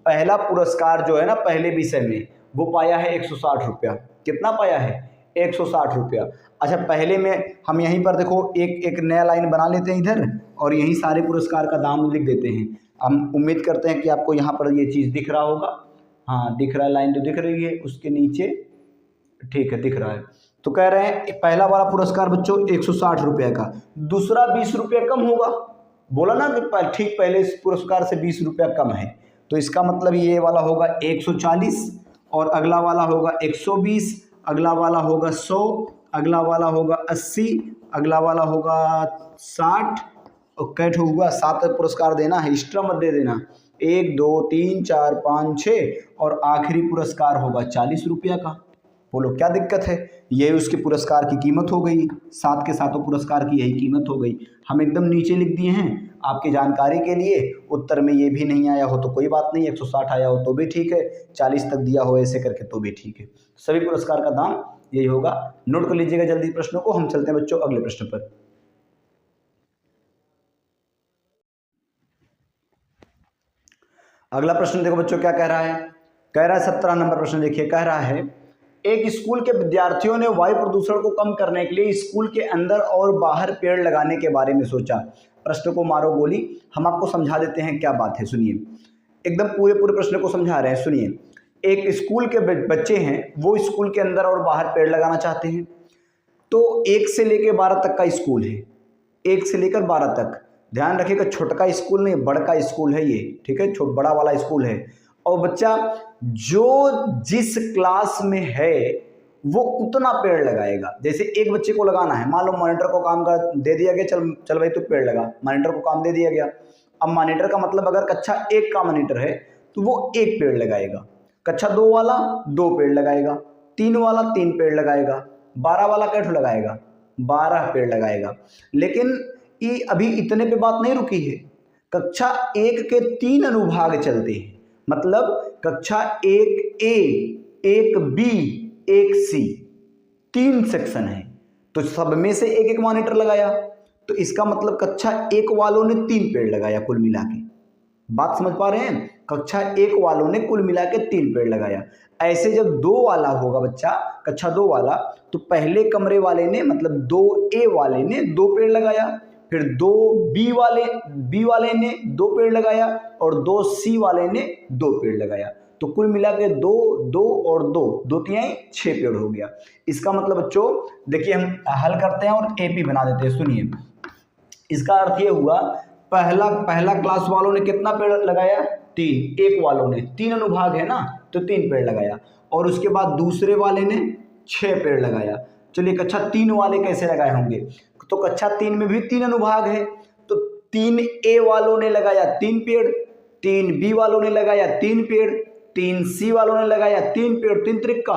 पहला पुरस्कार जो है ना पहले विषय में, वो पाया है 160 रुपया। कितना पाया है? 160 रुपया। अच्छा पहले में हम यहीं पर देखो एक नया लाइन बना लेते हैं इधर, और यहीं सारे पुरस्कार का दाम लिख देते हैं। हम उम्मीद करते हैं कि आपको यहाँ पर ये चीज़ दिख रहा होगा। हाँ दिख रहा है, लाइन तो दिख रही है उसके नीचे, ठीक है दिख रहा है। तो कह रहे हैं पहला वाला पुरस्कार बच्चों 160 रुपये का, दूसरा 20 रुपये कम होगा। बोला ना कि ठीक पहले इस पुरस्कार से 20 रुपया कम है, तो इसका मतलब ये वाला होगा 140 और अगला वाला होगा 120, अगला वाला होगा 100, अगला वाला होगा 80, अगला वाला होगा 60 और कैट होगा 7 पुरस्कार देना है, एक्स्ट्रा मत दे देना। 1 2 3 4 5 6 और आखिरी पुरस्कार होगा 40 रुपया का। बोलो क्या दिक्कत है, ये उसके पुरस्कार की कीमत हो गई, 7 के 7 पुरस्कार की यही कीमत हो गई। हम एकदम नीचे लिख दिए हैं आपकी जानकारी के लिए। उत्तर में ये भी नहीं आया हो तो कोई बात नहीं, 160 आया हो तो भी ठीक है, 40 तक दिया हो ऐसे करके तो भी ठीक है। सभी पुरस्कार का दाम यही होगा। नोट कर लीजिएगा जल्दी प्रश्नों को। हम चलते हैं बच्चों अगले प्रश्न पर। अगला प्रश्न देखो बच्चों क्या कह रहा है। कह रहा है 17 नंबर प्रश्न देखिए, कह रहा है एक स्कूल के विद्यार्थियों ने वायु प्रदूषण को कम करने के लिए स्कूल के अंदर और बाहर पेड़ लगाने के बारे में सोचा। प्रश्न को मारो गोली। हम आपको समझा देते हैं क्या बात है, सुनिए। एकदम पूरे प्रश्न को समझा रहे हैं, सुनिए। एक स्कूल के बच्चे हैं, वो स्कूल के अंदर और बाहर पेड़ लगाना चाहते हैं। तो 1 से लेकर 12 तक का स्कूल है, 1 से लेकर 12 तक। ध्यान रखिएगा, छोटा स्कूल नहीं, बड़ा स्कूल है ये, ठीक है, बड़ा वाला स्कूल है। और बच्चा जो जिस क्लास में है वो उतना पेड़ लगाएगा। जैसे एक बच्चे को लगाना है, मान लो मॉनिटर को काम कर दे दिया गया, चल भाई तू पेड़ लगा, मॉनिटर को काम दे दिया गया। अब मॉनिटर का मतलब अगर कक्षा 1 का मॉनिटर है तो वो 1 पेड़ लगाएगा, कक्षा 2 वाला 2 पेड़ लगाएगा, 3 वाला 3 पेड़ लगाएगा, 12 वाला कैठ लगाएगा, 12 पेड़ लगाएगा। लेकिन ये अभी इतने पे बात नहीं रुकी है, कक्षा 1 के 3 अनुभाग चलते हैं। मतलब कक्षा 1A, 1B, 1C 3 सेक्शन है, तो सब में से एक एक मॉनिटर लगाया, तो इसका मतलब कक्षा 1 वालों ने 3 पेड़ लगाया कुल मिला के। बात समझ पा रहे हैं, कक्षा 1 वालों ने कुल मिला के 3 पेड़ लगाया। ऐसे जब 2 वाला होगा बच्चा, कक्षा 2 वाला, तो पहले कमरे वाले ने मतलब 2A वाले ने 2 पेड़ लगाया, फिर 2B वाले ने 2 पेड़ लगाया और 2C वाले ने 2 पेड़ लगाया। तो कुल मिला के 2 2 और 2 2 3 6 पेड़ हो गया। इसका मतलब बच्चों देखिए, हम हल करते हैं और AP बना देते हैं। सुनिए, इसका अर्थ ये हुआ, पहला क्लास वालों ने कितना पेड़ लगाया, 3। 1 वालों ने 3 अनुभाग है ना, तो 3 पेड़ लगाया। और उसके बाद दूसरे वाले ने 6 पेड़ लगाया। चलिए कक्षा 3 वाले कैसे लगाए होंगे, तो कक्षा 3 में भी 3 अनुभाग है, तो 3A वालों ने लगाया 3 पेड़, 3B वालों ने लगाया 3 पेड़, 3C वालों ने लगाया 3 पेड़, 3 त्रिक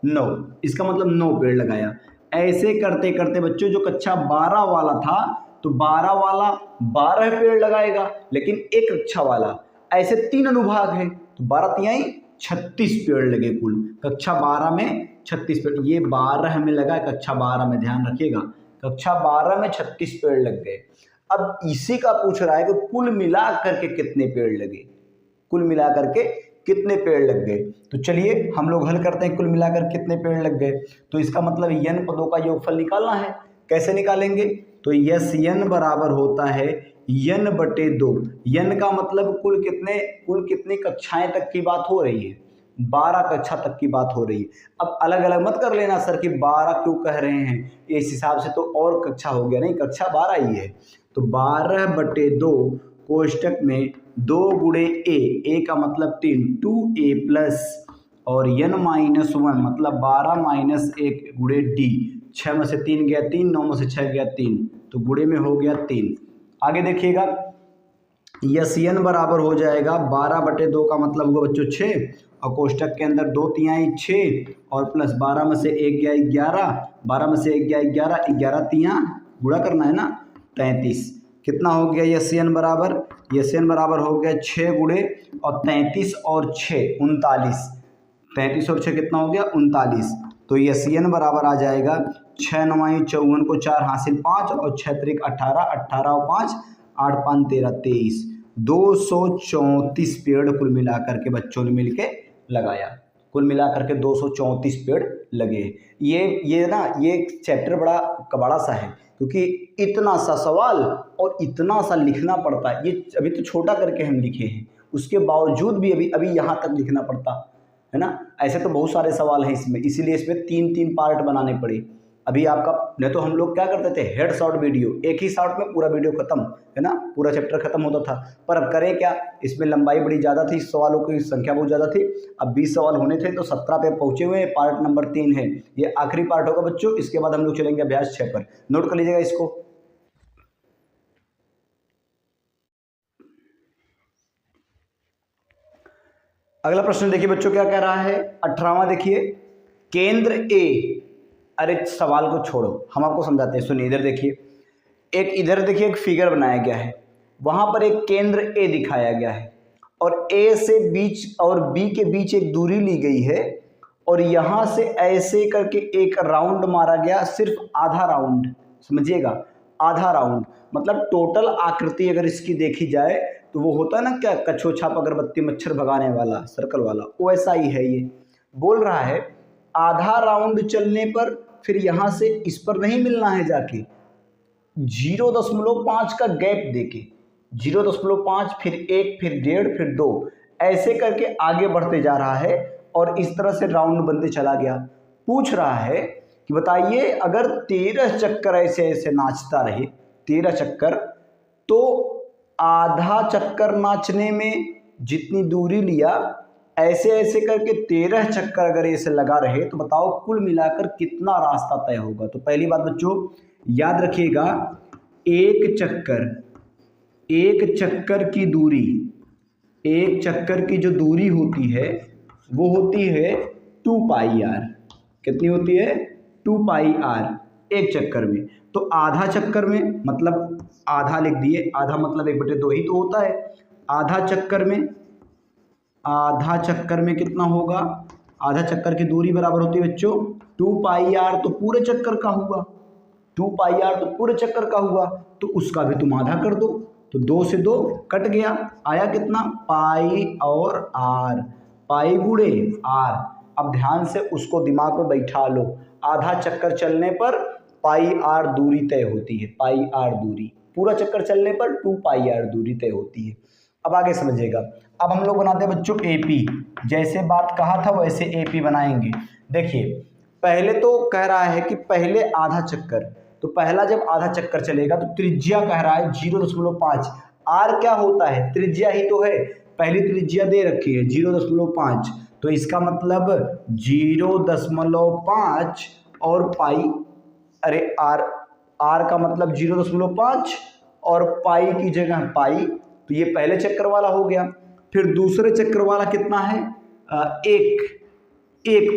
9, इसका मतलब 9 पेड़ लगाया। ऐसे करते करते बच्चों जो कक्षा 12 वाला था, तो 12 वाला 12 पेड़ लगाएगा, लेकिन एक कक्षा वाला, ऐसे 3 अनुभाग है, तो 12 तिहाई 36 पेड़ लगे कुल। कक्षा 12 में 36 पेड़, ये 12 में लगा, कक्षा 12 में ध्यान रखिएगा, कक्षा 12 में 36 पेड़ लग गए। अब इसी का पूछ रहा है कि कुल मिला करके कितने पेड़ लगे, कुल मिला करके कितने पेड़ लग गए। तो चलिए हम लोग हल करते हैं, कुल मिलाकर कितने पेड़ लग गए। तो इसका मतलब n पदों का योगफल निकालना है। कैसे निकालेंगे, तो यस n बराबर होता है n/2। n का मतलब कुल कितनी कक्षाएं तक की बात हो रही है, 12 कक्षा तक की बात हो रही है। अब अलग अलग मत कर लेना सर कि 12 क्यों कह रहे हैं, इस हिसाब से तो और कक्षा हो गया, नहीं, कक्षा 12 ही है। तो 12/2 कोष्टक में 2 गुणे a का मतलब 3, 2a प्लस और n-1 मतलब 12 माइनस 1 गुणे d। 6 में से 3 गया 3, 9 में से 6 गया 3, तो गुणे में हो गया 3। आगे देखिएगा, यस n बराबर हो जाएगा 12/2 का मतलब होगा बच्चों 6, और कोष्टक के अंदर 2 तिहाई 6 और प्लस 12 में से 1 गया 11, 12 में से 1 गया 11, 11 तिहां गुणा करना है ना, 33। कितना हो गया यस n बराबर, यस n बराबर हो गया 6 गुणे और 33 और 6 39, 33 और 6 कितना हो गया 39। तो यस n बराबर आ जाएगा 6 9 54 को 4 हासिल 5 और 6 त्रिक 18, 18 और 5 8 5 13 23, 234 पेड़ कुल मिलाकर के बच्चों ने मिलके लगाया। कुल मिलाकर के 234 पेड़ लगे। ये ना ये चैप्टर बड़ा सा है, क्योंकि इतना सा सवाल और इतना सा लिखना पड़ता है। ये अभी तो छोटा करके हम लिखे हैं, उसके बावजूद भी अभी यहाँ तक लिखना पड़ता है ना। ऐसे तो बहुत सारे सवाल हैं इसमें, इसीलिए इसमें 3-3 पार्ट बनाने पड़े। अभी आपका, नहीं तो हम लोग क्या करते थे, हेड शॉट वीडियो, एक ही शॉट में पूरा वीडियो खत्म, है ना, पूरा चैप्टर खत्म होता था। पर अब करें क्या, इसमें लंबाई बड़ी ज़्यादा थी, सवालों की संख्या बहुत ज़्यादा थी। अब 20 सवाल होने थे तो 17 पे पहुँचे हुए हैं, पार्ट नंबर 3 है, ये आखिरी पार्ट होगा बच्चों। इसके बाद हम लोग चलेंगे अभ्यास 6 पर, नोट कर लीजिएगा इसको। अगला प्रश्न देखिए बच्चों क्या कह रहा है, 18वां देखिए, केंद्र ए, अरे सवाल को छोड़ो, हम आपको समझाते हैं, सुनिए इधर देखिए, एक इधर देखिए एक फिगर बनाया गया है, वहां पर एक केंद्र ए दिखाया गया है और ए से बीच और बी के बीच एक दूरी ली गई है और यहां से ऐसे करके एक राउंड मारा गया, सिर्फ आधा राउंड, समझिएगा, आधा राउंड, मतलब टोटल आकृति अगर इसकी देखी जाए तो वो होता है ना क्या, कछो छाप अगरबत्ती मच्छर भगाने वाला सर्कल वाला, वैसा ही है ये। बोल रहा है आधा राउंड चलने पर फिर यहां से इस पर नहीं मिलना है जाके, 0.5 का गैप देके, 0.5 फिर 1 फिर 1.5 फिर 2, ऐसे करके आगे बढ़ते जा रहा है और इस तरह से राउंड बनते चला गया। पूछ रहा है कि बताइए अगर 13 चक्कर ऐसे ऐसे नाचता रहे, 13 चक्कर, तो आधा चक्कर नाचने में जितनी दूरी लिया, ऐसे ऐसे करके 13 चक्कर अगर ऐसे लगा रहे तो बताओ कुल मिलाकर कितना रास्ता तय होगा। तो पहली बात बच्चों याद रखिएगा, एक चक्कर की दूरी, एक चक्कर की जो दूरी होती है वो होती है 2 पाई आर। कितनी होती है? 2 पाई आर एक चक्कर में। तो आधा चक्कर में, मतलब आधा लिख दिए, आधा मतलब 1/2 ही तो होता है। आधा चक्कर में कितना होगा? आधा चक्कर की दूरी बराबर होती है बच्चों 2 पाई आर, तो पूरे चक्कर का हुआ, 2 पाई आर तो पूरे चक्कर का हुआ, तो उसका भी तुम आधा कर दो, तो 2 से 2 कट गया, आया कितना? पाई और आर, पाई गुणे आर। अब ध्यान से उसको दिमाग में बैठा लो, आधा चक्कर चलने पर पाई आर दूरी तय होती है, पाई आर दूरी, पूरा चक्कर चलने पर 2 पाई आर दूरी तय होती है। अब आगे समझिएगा, अब हम लोग बनाते हैं बच्चों एपी, जैसे बात कहा था वैसे एपी बनाएंगे। देखिए पहले तो कह रहा है कि पहले आधा चक्कर, तो पहला जब आधा चक्कर चलेगा तो त्रिज्या कह रहा है 0.5, आर क्या होता है? त्रिज्या ही तो है, पहली त्रिज्या दे रखी है 0.5, तो इसका मतलब 0.5 और पाई, अरे आर का मतलब 0.5 और पाई की जगह पाई, तो ये पहले चक्कर वाला हो गया। फिर दूसरे चक्कर वाला कितना है? एक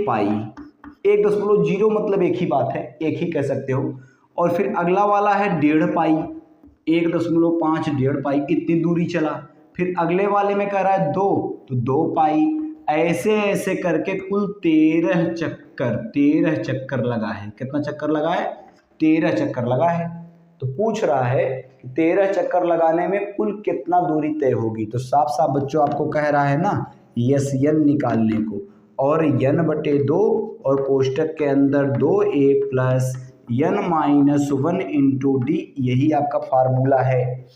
पाई, 1.0 मतलब एक ही बात है, एक ही कह सकते हो। और फिर अगला वाला है 1.5 पाई, 1.5 1.5 पाई, इतनी दूरी चला। फिर अगले वाले में कह रहा है 2, तो 2 पाई, ऐसे ऐसे करके कुल 13 चक्कर लगा है। कितना चक्कर लगा है? 13 चक्कर लगा है। तो पूछ रहा है 13 चक्कर लगाने में कुल कितना दूरी तय होगी। तो साफ साफ बच्चों आपको कह रहा है ना यस एन निकालने को, और n/2 और कोष्टक के अंदर 2a plus n-1 into D, यही आपका फार्मूला है।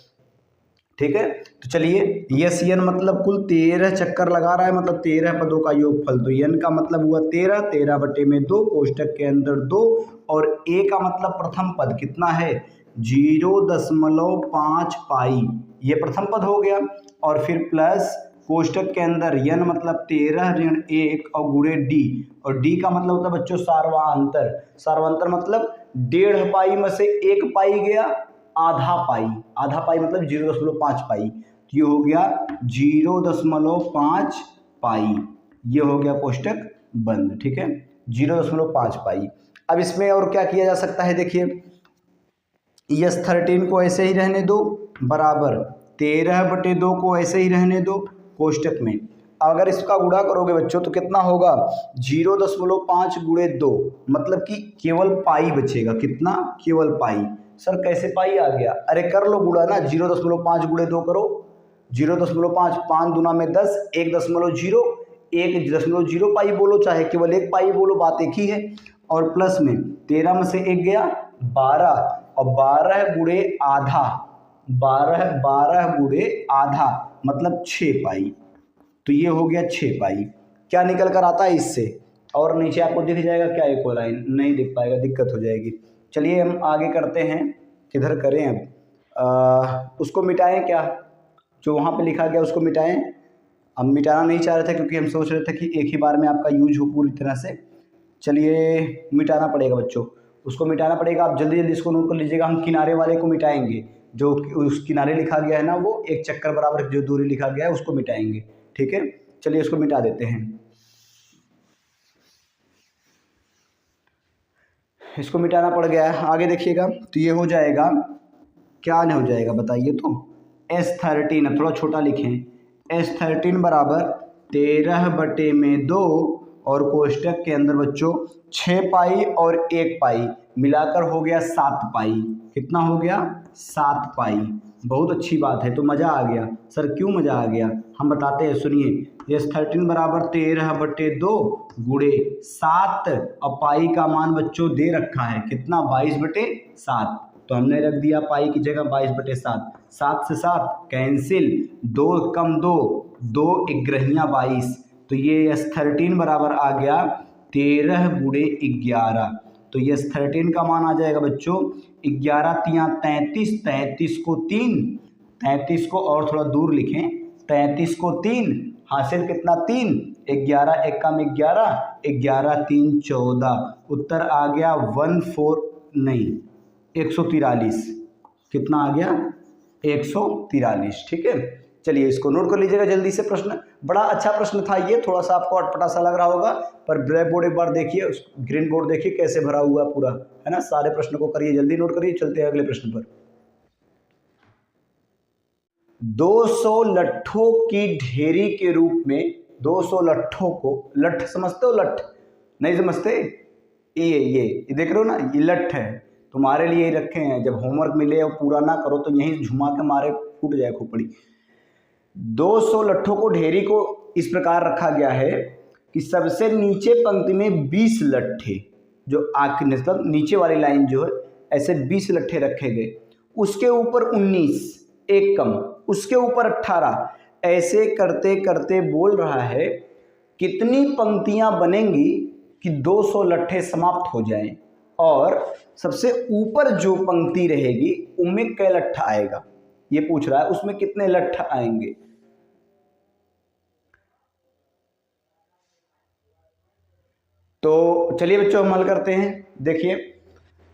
ठीक है, तो चलिए यस एन मतलब कुल 13 चक्कर लगा रहा है, मतलब 13 पदों का योगफल, तो n का मतलब हुआ 13, 13/2 कोष्टक के अंदर 2, और a का मतलब प्रथम पद कितना है? 0.5 पाई, ये प्रथम पद हो गया। और फिर प्लस कोष्टक के अंदर n मतलब 13 ऋण 1 और गुणे डी, और डी का मतलब होता है बच्चों सार्वांतर, सार्वांतर मतलब 1.5 पाई में से 1 पाई गया, आधा पाई, आधा पाई मतलब 0.5 पाई, तो ये हो गया 0.5 पाई, ये हो गया कोष्टक बंद। ठीक है, 0.5 पाई। अब इसमें और क्या किया जा सकता है? देखिए यस 13 को ऐसे ही रहने दो, बराबर 13/2 को ऐसे ही रहने दो कोष्टक में। अगर इसका गुणा करोगे बच्चों तो कितना होगा? 0.5 गुणे 2, मतलब कि केवल पाई बचेगा। कितना? केवल पाई। सर कैसे पाई आ गया? अरे कर लो गुणा ना, 0.5 गुणे 2 करो, 0.5, 5 दूना में 10, 1.0, 1.0 पाई बोलो चाहे केवल 1 पाई बोलो, बात एक ही है। और प्लस में 13 में से 1 गया 12, और 12 गुणे आधा, 12 गुणे आधा मतलब 6 पाई, तो ये हो गया 6 पाई। क्या निकल कर आता है इससे? और नीचे आपको दिख जाएगा क्या इक्वलाइन, नहीं दिख पाएगा, दिक्कत हो जाएगी। चलिए हम आगे करते हैं, किधर करें अब, उसको मिटाएं क्या, जो वहाँ पे लिखा गया उसको मिटाएं। हम मिटाना नहीं चाह रहे थे क्योंकि हम सोच रहे थे कि एक ही बार में आपका यूज हो पूरी तरह से। चलिए मिटाना पड़ेगा बच्चों, उसको मिटाना पड़ेगा। आप जल्दी जल्दी इसको नोट कर लीजिएगा। हम किनारे वाले को मिटाएंगे, जो उस किनारे लिखा गया है ना, वो एक चक्कर बराबर जो दूरी लिखा गया है उसको मिटाएंगे, ठीक है। चलिए इसको मिटा देते हैं। इसको मिटाना पड़ गया है। आगे देखिएगा तो ये हो जाएगा, क्या नहीं हो जाएगा बताइए तो, S13, अब थोड़ा छोटा लिखें, S13 बराबर 13/2 और कोष्टक के अंदर बच्चों 6 पाई और 1 पाई मिलाकर हो गया 7 पाई। कितना हो गया? 7 पाई। बहुत अच्छी बात है, तो मज़ा आ गया। सर क्यों मज़ा आ गया, हम बताते हैं, सुनिए। S13 बराबर 13/2 गुणे 7 और पाई का मान बच्चों दे रखा है कितना, 22/7। तो हमने रख दिया पाई की जगह 22/7। 7 से 7 कैंसिल, 2 कम 2, 2 1 22। तो ये S13 बराबर आ गया 13 गुणे 11। तो ये S13 का मान आ जाएगा बच्चों 11 तिया 33, 33 को 3, 33 को और थोड़ा दूर लिखें, 33 को 3 हासिल कितना 3, 11 1 कम 11, 11 3 14। उत्तर आ गया 143। कितना आ गया? 143, ठीक है। चलिए इसको नोट कर लीजिएगा जल्दी से। प्रश्न बड़ा अच्छा प्रश्न था ये, थोड़ा सा आपको अटपटा सा लग रहा होगा, पर ब्लैक बोर्ड एक बार देखिए, ग्रीन बोर्ड देखिए कैसे भरा हुआ पूरा है ना। सारे प्रश्न को करिए, जल्दी नोट करिए। चलते हैं अगले प्रश्न पर। 200 लट्ठों की ढेरी के रूप में, 200 लट्ठों को, लट्ठ समझते हो? लट्ठ नहीं समझते? ये देख रहे हो ना, ये लट्ठ है, तुम्हारे लिए ही रखे हैं। जब होमवर्क मिले और पूरा ना करो तो यहीं झुमा के मारे फूट जाए खोपड़ी। 200 लट्ठों को ढेरी को इस प्रकार रखा गया है कि सबसे नीचे पंक्ति में 20 लट्ठे, जो मतलब नीचे वाली लाइन जो है ऐसे 20 लट्ठे रखे गए, उसके ऊपर 19, एक कम, उसके ऊपर 18। ऐसे करते करते बोल रहा है कितनी पंक्तियां बनेंगी कि 200 लट्ठे समाप्त हो जाएं, और सबसे ऊपर जो पंक्ति रहेगी उनमें कै लट्ठा आएगा, ये पूछ रहा है, उसमें कितने लट्ठा आएंगे। तो चलिए बच्चों हम हल करते हैं। देखिए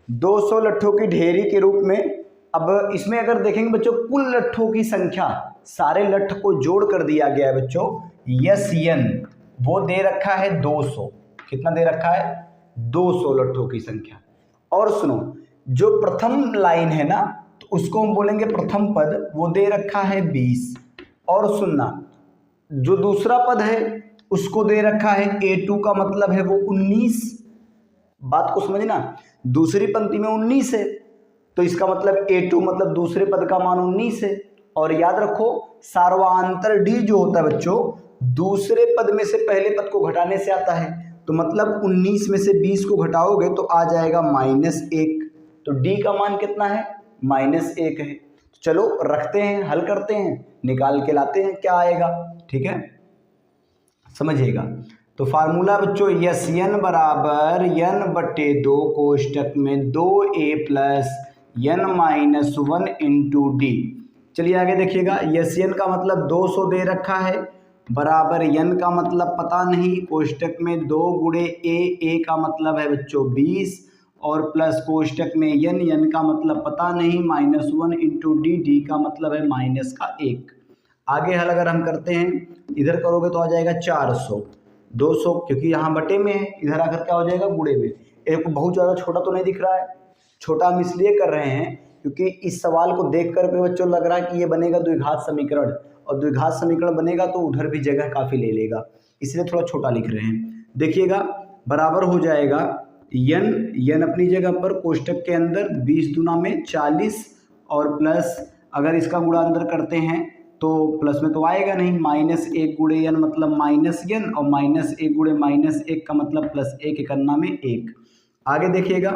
200 लट्ठों की ढेरी के रूप में, अब इसमें अगर देखेंगे बच्चों कुल लट्ठों की संख्या, सारे लट्ठ को जोड़ कर दिया गया है बच्चों, SN वो दे रखा है 200। कितना दे रखा है? 200 लट्ठों की संख्या। और सुनो, जो प्रथम लाइन है ना, तो उसको हम बोलेंगे प्रथम पद, वो दे रखा है 20। और सुनना, जो दूसरा पद है उसको दे रखा है A2 का मतलब है वो 19। बात को समझना, दूसरी पंक्ति में 19 है, तो इसका मतलब A2 मतलब दूसरे पद का मान 19 है। और याद रखो सार्वधातुक D जो होता है बच्चों, दूसरे पद में से पहले पद को घटाने से आता है। तो मतलब 19 में से 20 को घटाओगे तो आ जाएगा -1। तो D का मान कितना है? -1 है। चलो रखते हैं, हल करते हैं, निकाल के लाते हैं क्या आएगा, ठीक है, समझिएगा। तो फार्मूला बच्चों SN बराबर N/2 कोष्टक में 2A plus N-1 into D। चलिए आगे देखिएगा, SN का मतलब 200 दे रखा है, बराबर N का मतलब पता नहीं, कोष्टक में 2 गुणे A का मतलब है बच्चों 20, और प्लस कोष्टक में N का मतलब पता नहीं, -1 इंटू D का मतलब है -1। आगे हल अगर हम करते हैं, इधर करोगे तो आ जाएगा 400, 200 क्योंकि यहाँ बटे में है, इधर आकर क्या हो जाएगा? गुणे में। एक बहुत ज़्यादा छोटा तो नहीं दिख रहा है? छोटा हम इसलिए कर रहे हैं क्योंकि इस सवाल को देख कर के बच्चों लग रहा है कि ये बनेगा द्विघात समीकरण, और द्विघात समीकरण बनेगा तो उधर भी जगह काफ़ी ले लेगा, इसलिए थोड़ा छोटा लिख रहे हैं। देखिएगा बराबर हो जाएगा N अपनी जगह पर, कोष्टक के अंदर 20 दूना में 40, और प्लस अगर इसका गुणांतर करते हैं तो प्लस में तो आएगा नहीं, -1 गुणे N मतलब -N, और -1 गुणे -1 का मतलब +1 1 में 1। आगे देखिएगा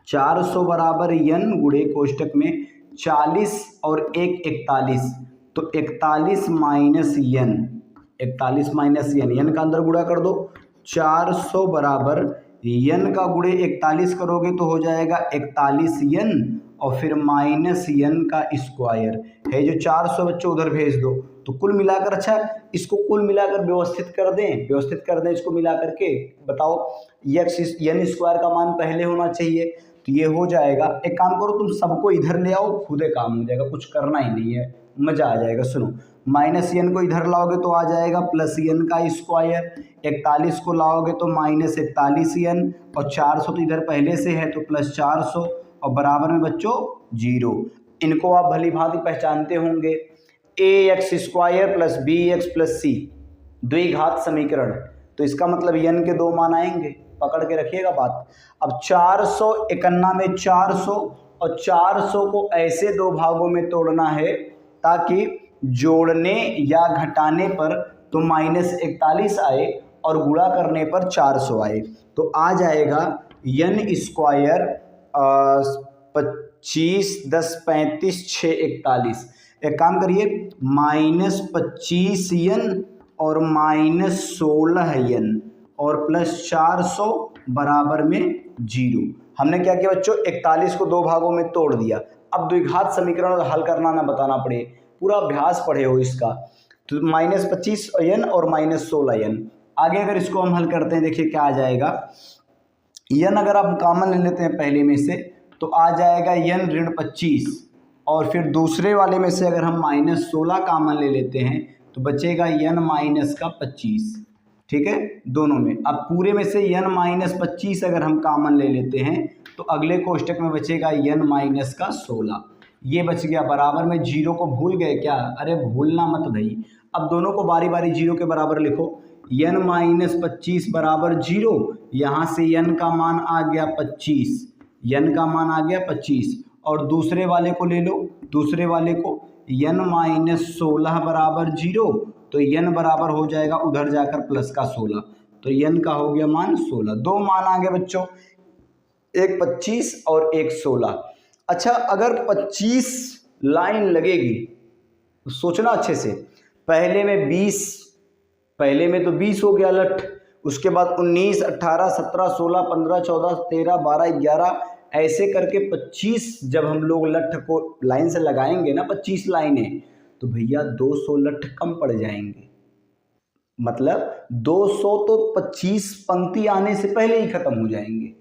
400 बराबर N गुणे कोष्टक में 40 और 1 41, तो 41 - N, 41 - N का अंदर गुणा कर दो, 400 बराबर n का गुणे 41 करोगे तो हो जाएगा 41n और फिर माइनस n का स्क्वायर है। जो 400 बच्चों उधर भेज दो तो कुल मिलाकर, अच्छा इसको कुल मिलाकर व्यवस्थित कर दें इसको मिला करके बताओ n स्क्वायर का मान पहले होना चाहिए। तो ये हो जाएगा, एक काम करो तुम सबको इधर ले आओ, खुदे काम हो जाएगा, कुछ करना ही नहीं है, मजा आ जाएगा। सुनो, माइनस n को इधर लाओगे तो आ जाएगा प्लस n का स्क्वायर, 41 को लाओगे तो माइनस 41n और 400 तो इधर पहले से है तो प्लस 400 और बराबर में बच्चों 0। इनको आप भली भांति पहचानते होंगे, ax square plus bx plus c द्विघात समीकरण। तो इसका मतलब n के 2 मान आएंगे, पकड़ के रखिएगा बात। अब 451 में 400 और 400 को ऐसे 2 भागों में तोड़ना है ताकि जोड़ने या घटाने पर तो माइनस 41 आए और गुणा करने पर 400 आए। तो आ जाएगा n स्क्वायर 25 10 35 6 41। एक काम करिए, -25n और -16n और प्लस 400 बराबर में 0। हमने क्या किया बच्चों, 41 को 2 भागों में तोड़ दिया। अब द्विघात समीकरण हल करना ना बताना पड़े, पूरा अभ्यास पढ़े हो इसका। तो -25n और -16n। आगे अगर इसको हम हल करते हैं, देखिए क्या आ जाएगा। n अगर आप कॉमन ले लेते हैं पहले में से तो आ जाएगा n ऋण 25 और फिर दूसरे वाले में से अगर हम -16 कॉमन ले लेते हैं तो बचेगा n माइनस का 25। ठीक है, दोनों में। अब पूरे में से n माइनस 25 अगर हम कॉमन ले लेते हैं तो अगले कोष्टक में बचेगा n माइनस का 16। ये बच गया, बराबर में 0 को भूल गए क्या? अरे भूलना मत भाई। अब दोनों को बारी बारी 0 के बराबर लिखो, n माइनस 25 बराबर 0। यहाँ से n का मान आ गया 25, n का मान आ गया 25 और दूसरे वाले को ले लो, दूसरे वाले को n माइनस 16 बराबर 0। तो n बराबर हो जाएगा उधर जाकर प्लस का 16, तो n का हो गया मान 16। 2 मान आ गए बच्चों, एक 25 और एक 16। अच्छा, अगर 25 लाइन लगेगी तो सोचना अच्छे से, पहले में 20, पहले में तो 20 हो गया लठ, उसके बाद 19 18 17 16 15 14 13 12 11 ऐसे करके 25 जब हम लोग लठ को लाइन से लगाएंगे ना, 25 लाइनें, तो भैया 200 लठ कम पड़ जाएंगे। मतलब 200 तो 25 पंक्ति आने से पहले ही खत्म हो जाएंगे।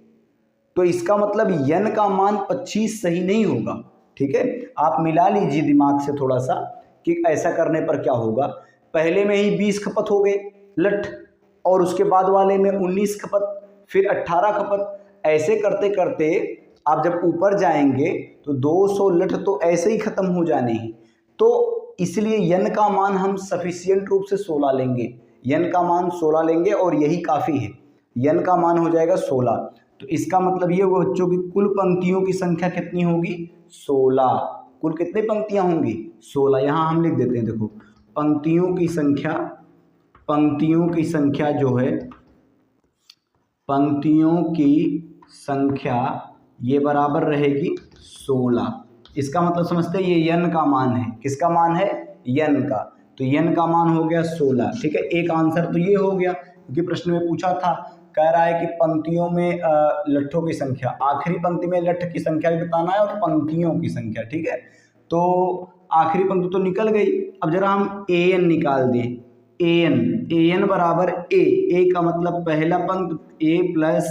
तो इसका मतलब n का मान 25 सही नहीं होगा। ठीक है, आप मिला लीजिए दिमाग से थोड़ा सा कि ऐसा करने पर क्या होगा। पहले में ही 20 खपत हो गए लठ और उसके बाद वाले में 19 खपत, फिर 18 खपत। ऐसे करते करते आप जब ऊपर जाएंगे तो 200 लठ तो ऐसे ही खत्म हो जाने हैं। तो इसलिए n का मान हम सफिशिएंट रूप से 16 लेंगे, n का मान 16 लेंगे और यही काफ़ी है। n का मान हो जाएगा 16। तो इसका मतलब ये होगा बच्चों की कुल पंक्तियों की संख्या कितनी होगी? 16। कुल कितनी पंक्तियां होंगी? 16। यहाँ हम लिख देते हैं, देखो पंक्तियों की संख्या, पंक्तियों की संख्या जो है, पंक्तियों की संख्या ये बराबर रहेगी 16। इसका मतलब समझते हैं ये n का मान है। किसका मान है? n का। तो n का मान हो गया 16। ठीक है, एक आंसर तो ये हो गया, क्योंकि प्रश्न में पूछा था, कह रहा है कि पंक्तियों में लट्ठों की संख्या, आखिरी पंक्ति में लट्ठ की संख्या भी बताना है और पंक्तियों की संख्या। ठीक है, तो आखिरी पंक्ति तो निकल गई। अब जरा हम an निकाल दें। an बराबर a का मतलब पहला पंक्ति a प्लस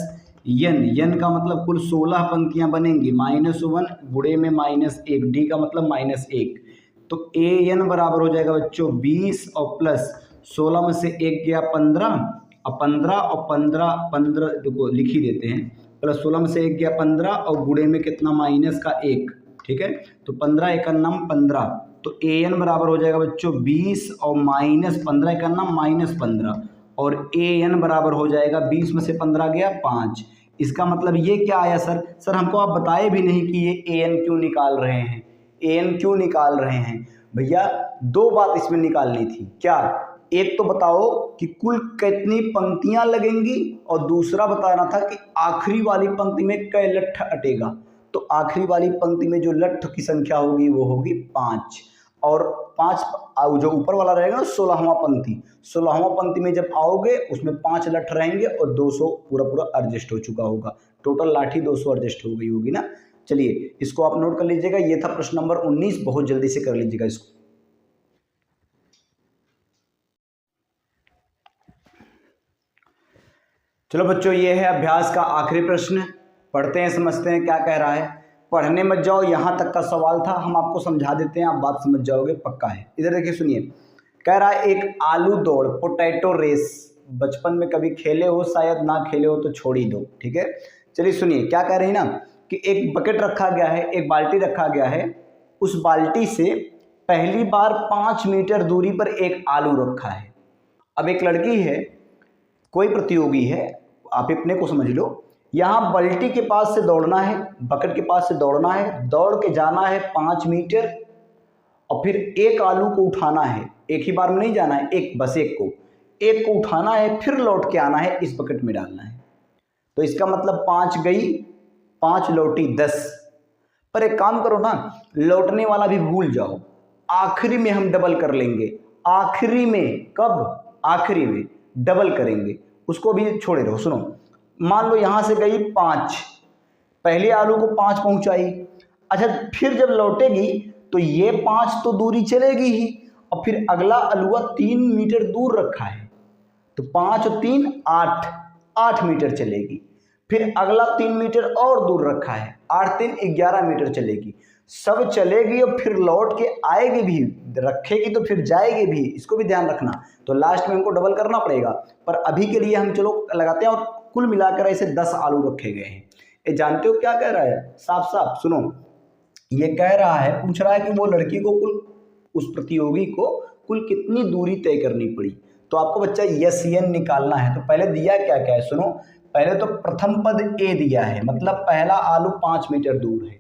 n का मतलब कुल 16 पंक्तियां बनेंगी, -1 गुणे में -1, d का मतलब -1। तो an बराबर हो जाएगा बच्चों 20 और प्लस 16 में से 1 गया 15 और 15 और 15 देखो लिख ही देते हैं, प्लस 16 में से 1 गया 15 और गुणे में कितना माइनस का 1। ठीक है, तो 15 एकन्नम 15। तो an बराबर हो जाएगा बच्चों 20 और -15 एकन्नम -15 और an बराबर हो जाएगा 20 में से 15 गया 5। इसका मतलब ये क्या आया सर हमको आप बताए भी नहीं कि ये an क्यों निकाल रहे हैं, an क्यों निकाल रहे हैं। भैया 2 बात इसमें निकालनी थी। क्या? एक तो बताओ कि कुल कितनी पंक्तियां लगेंगी और दूसरा बताना था कि आखिरी वाली पंक्ति में कै लट्ठ अटेगा। तो आखिरी वाली पंक्ति में जो लट्ठ की संख्या होगी वो होगी 5 और 5 जो ऊपर वाला रहेगा ना 16वां पंक्ति, 16वां पंक्ति में जब आओगे उसमें 5 लठ रहेंगे और 200 पूरा पूरा एडजस्ट हो चुका होगा, टोटल लाठी 200 एडजस्ट हो गई होगी ना। चलिए इसको आप नोट कर लीजिएगा, ये था प्रश्न नंबर 19, बहुत जल्दी से कर लीजिएगा इसको। चलो बच्चों, ये है अभ्यास का आखिरी प्रश्न, पढ़ते हैं समझते हैं क्या कह रहा है। पढ़ने मत जाओ, यहाँ तक का सवाल था, हम आपको समझा देते हैं, आप बात समझ जाओगे पक्का है। इधर देखिए सुनिए, कह रहा है एक आलू दौड़ पोटैटो रेस, बचपन में कभी खेले हो, शायद ना खेले हो तो छोड़ ही दो, ठीक है। चलिए सुनिए क्या कह रही है ना, कि एक बकेट रखा गया है, एक बाल्टी रखा गया है, उस बाल्टी से पहली बार 5 मीटर दूरी पर एक आलू रखा है। अब एक लड़की है, कोई प्रतियोगी है, आप अपने को समझ लो, यहाँ बाल्टी के पास से दौड़ना है, बकेट के पास से दौड़ना है, दौड़ के जाना है 5 मीटर और फिर एक आलू को उठाना है, एक ही बार में नहीं जाना है, एक बस एक को उठाना है, फिर लौट के आना है, इस बकेट में डालना है। तो इसका मतलब 5 गई, 5 लौटी 10। पर एक काम करो ना, लौटने वाला भी भूल जाओ, आखिरी में हम डबल कर लेंगे, आखिरी में, कब, आखिरी में डबल करेंगे, उसको भी छोड़े रहो। सुनो, मान लो यहाँ से गई 5, पहले आलू को 5 पहुँचाई, अच्छा फिर जब लौटेगी तो ये 5 तो दूरी चलेगी ही, और फिर अगला अलुआ 3 मीटर दूर रखा है, तो 5 और 3 8 मीटर चलेगी, फिर अगला 3 मीटर और दूर रखा है, 8 3 11 मीटर चलेगी, सब चलेगी और फिर लौट के आएगी भी, रखेगी तो फिर जाएगी भी, इसको भी ध्यान रखना। तो लास्ट में हमको डबल करना पड़ेगा, पर अभी के लिए हम चलो लगाते हैं, और कुल मिलाकर ऐसे 10 आलू रखे गए हैं। ये जानते हो क्या कह रहा है, साफ साफ सुनो, ये कह रहा है, पूछ रहा है कि वो लड़की को कुल, उस प्रतियोगी को कुल कितनी दूरी तय करनी पड़ी। तो आपको बच्चा यस एन निकालना है। तो पहले दिया क्या क्या है सुनो, पहले तो प्रथम पद ए दिया है, मतलब पहला आलू 5 मीटर दूर है।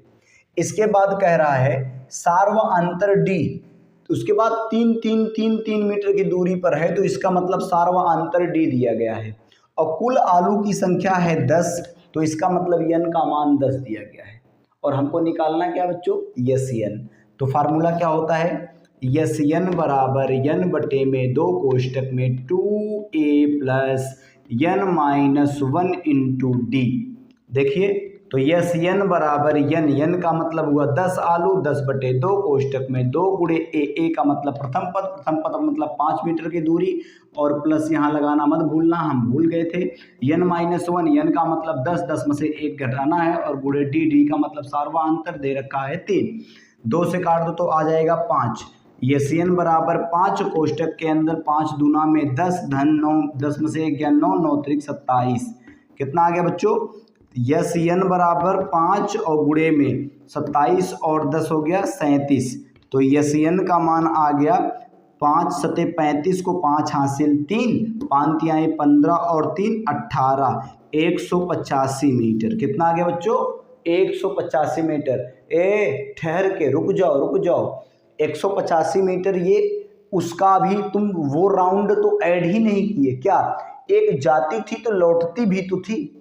इसके बाद कह रहा है सार्वअंतर डी, उसके बाद 3 मीटर की दूरी पर है, तो इसका मतलब सार्वअंतर डी दिया गया है, और कुल आलू की संख्या है 10, तो इसका मतलब यन का मान 10 दिया गया है। और हमको निकालना क्या बच्चों, यस एन। तो फार्मूला क्या होता है, यस एन बराबर यन बटे में 2 कोष्टक में 2a प्लस यन माइनस 1 इंटू डी। देखिए तो यस एन बराबर यन का मतलब हुआ 10 आलू, 10 बटे 2 कोष्टक में 2 गुणे ए का मतलब प्रथम पद मतलब 5 मीटर की दूरी, और प्लस यहाँ लगाना मत भूलना, हम भूल गए थे। यन माइनस 1, यन का मतलब 10, 10 में से 1 घटाना है, और गुणे डी का मतलब सार्वअंतर दे रखा है 3, 2 से काट दो तो आ जाएगा 5। यस एन बराबर 5 कोष्टक के अंदर 5 दूना में 10 धन 9, 10 में से 1 गया 9, 9 त्रिक 27, कितना आ गया बच्चों, यस एन बराबर 5 और गुणे में 27 और 10 हो गया 37। तो यस एन का मान आ गया 5 सते 35 को 5 हासिल 3, 5 आए 15 और 3 18, 185 मीटर। कितना आ गया बच्चों, 185 मीटर। ए ठहर के रुक जाओ, 185 मीटर, ये उसका भी तुम वो राउंड तो ऐड ही नहीं किए क्या, एक जाती थी तो लौटती भी तो थी,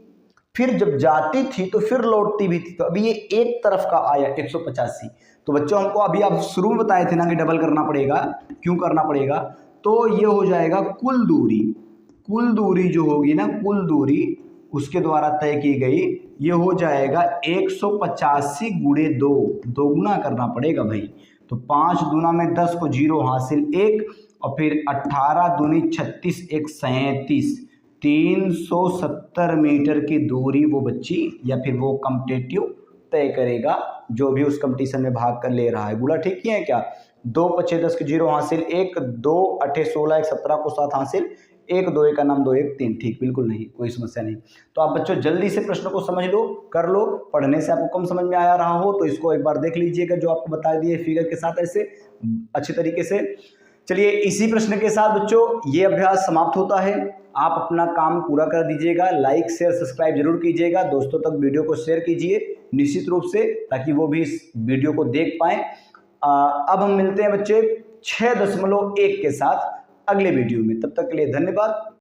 फिर जब जाती थी तो फिर लौटती भी थी, तो अभी ये एक तरफ का आया 185। तो बच्चों हमको अभी आप शुरू में बताए थे ना कि डबल करना पड़ेगा, क्यों करना पड़ेगा, तो ये हो जाएगा कुल दूरी जो होगी ना, कुल दूरी उसके द्वारा तय की गई, ये हो जाएगा 185 गुणे 2, दोगुना करना पड़ेगा भाई। तो 5 दूना में 10 को 0 हासिल 1, और फिर 18 दूनी 36 1 37, 370 मीटर की दूरी वो बच्ची या फिर वो कॉम्पिटिटिव तय करेगा, जो भी उस कंपटीशन में भाग कर ले रहा है। बोला ठीक ही है क्या, 2 5 10 की 0 हासिल 1, 2 8 16 1 17 को 7 हासिल 1, 2 1 का नाम 2 1 3, ठीक, बिल्कुल नहीं, कोई समस्या नहीं। तो आप बच्चों जल्दी से प्रश्न को समझ लो, कर लो, पढ़ने से आपको कम समझ में आया रहा हो तो इसको एक बार देख लीजिएगा, जो आपको बता दिए फिगर के साथ ऐसे अच्छे तरीके से। चलिए इसी प्रश्न के साथ बच्चों ये अभ्यास समाप्त होता है। आप अपना काम पूरा कर दीजिएगा, लाइक शेयर सब्सक्राइब जरूर कीजिएगा, दोस्तों तक वीडियो को शेयर कीजिए निश्चित रूप से, ताकि वो भी इस वीडियो को देख पाएँ। अब हम मिलते हैं बच्चे 6.1 के साथ अगले वीडियो में, तब तक के लिए धन्यवाद।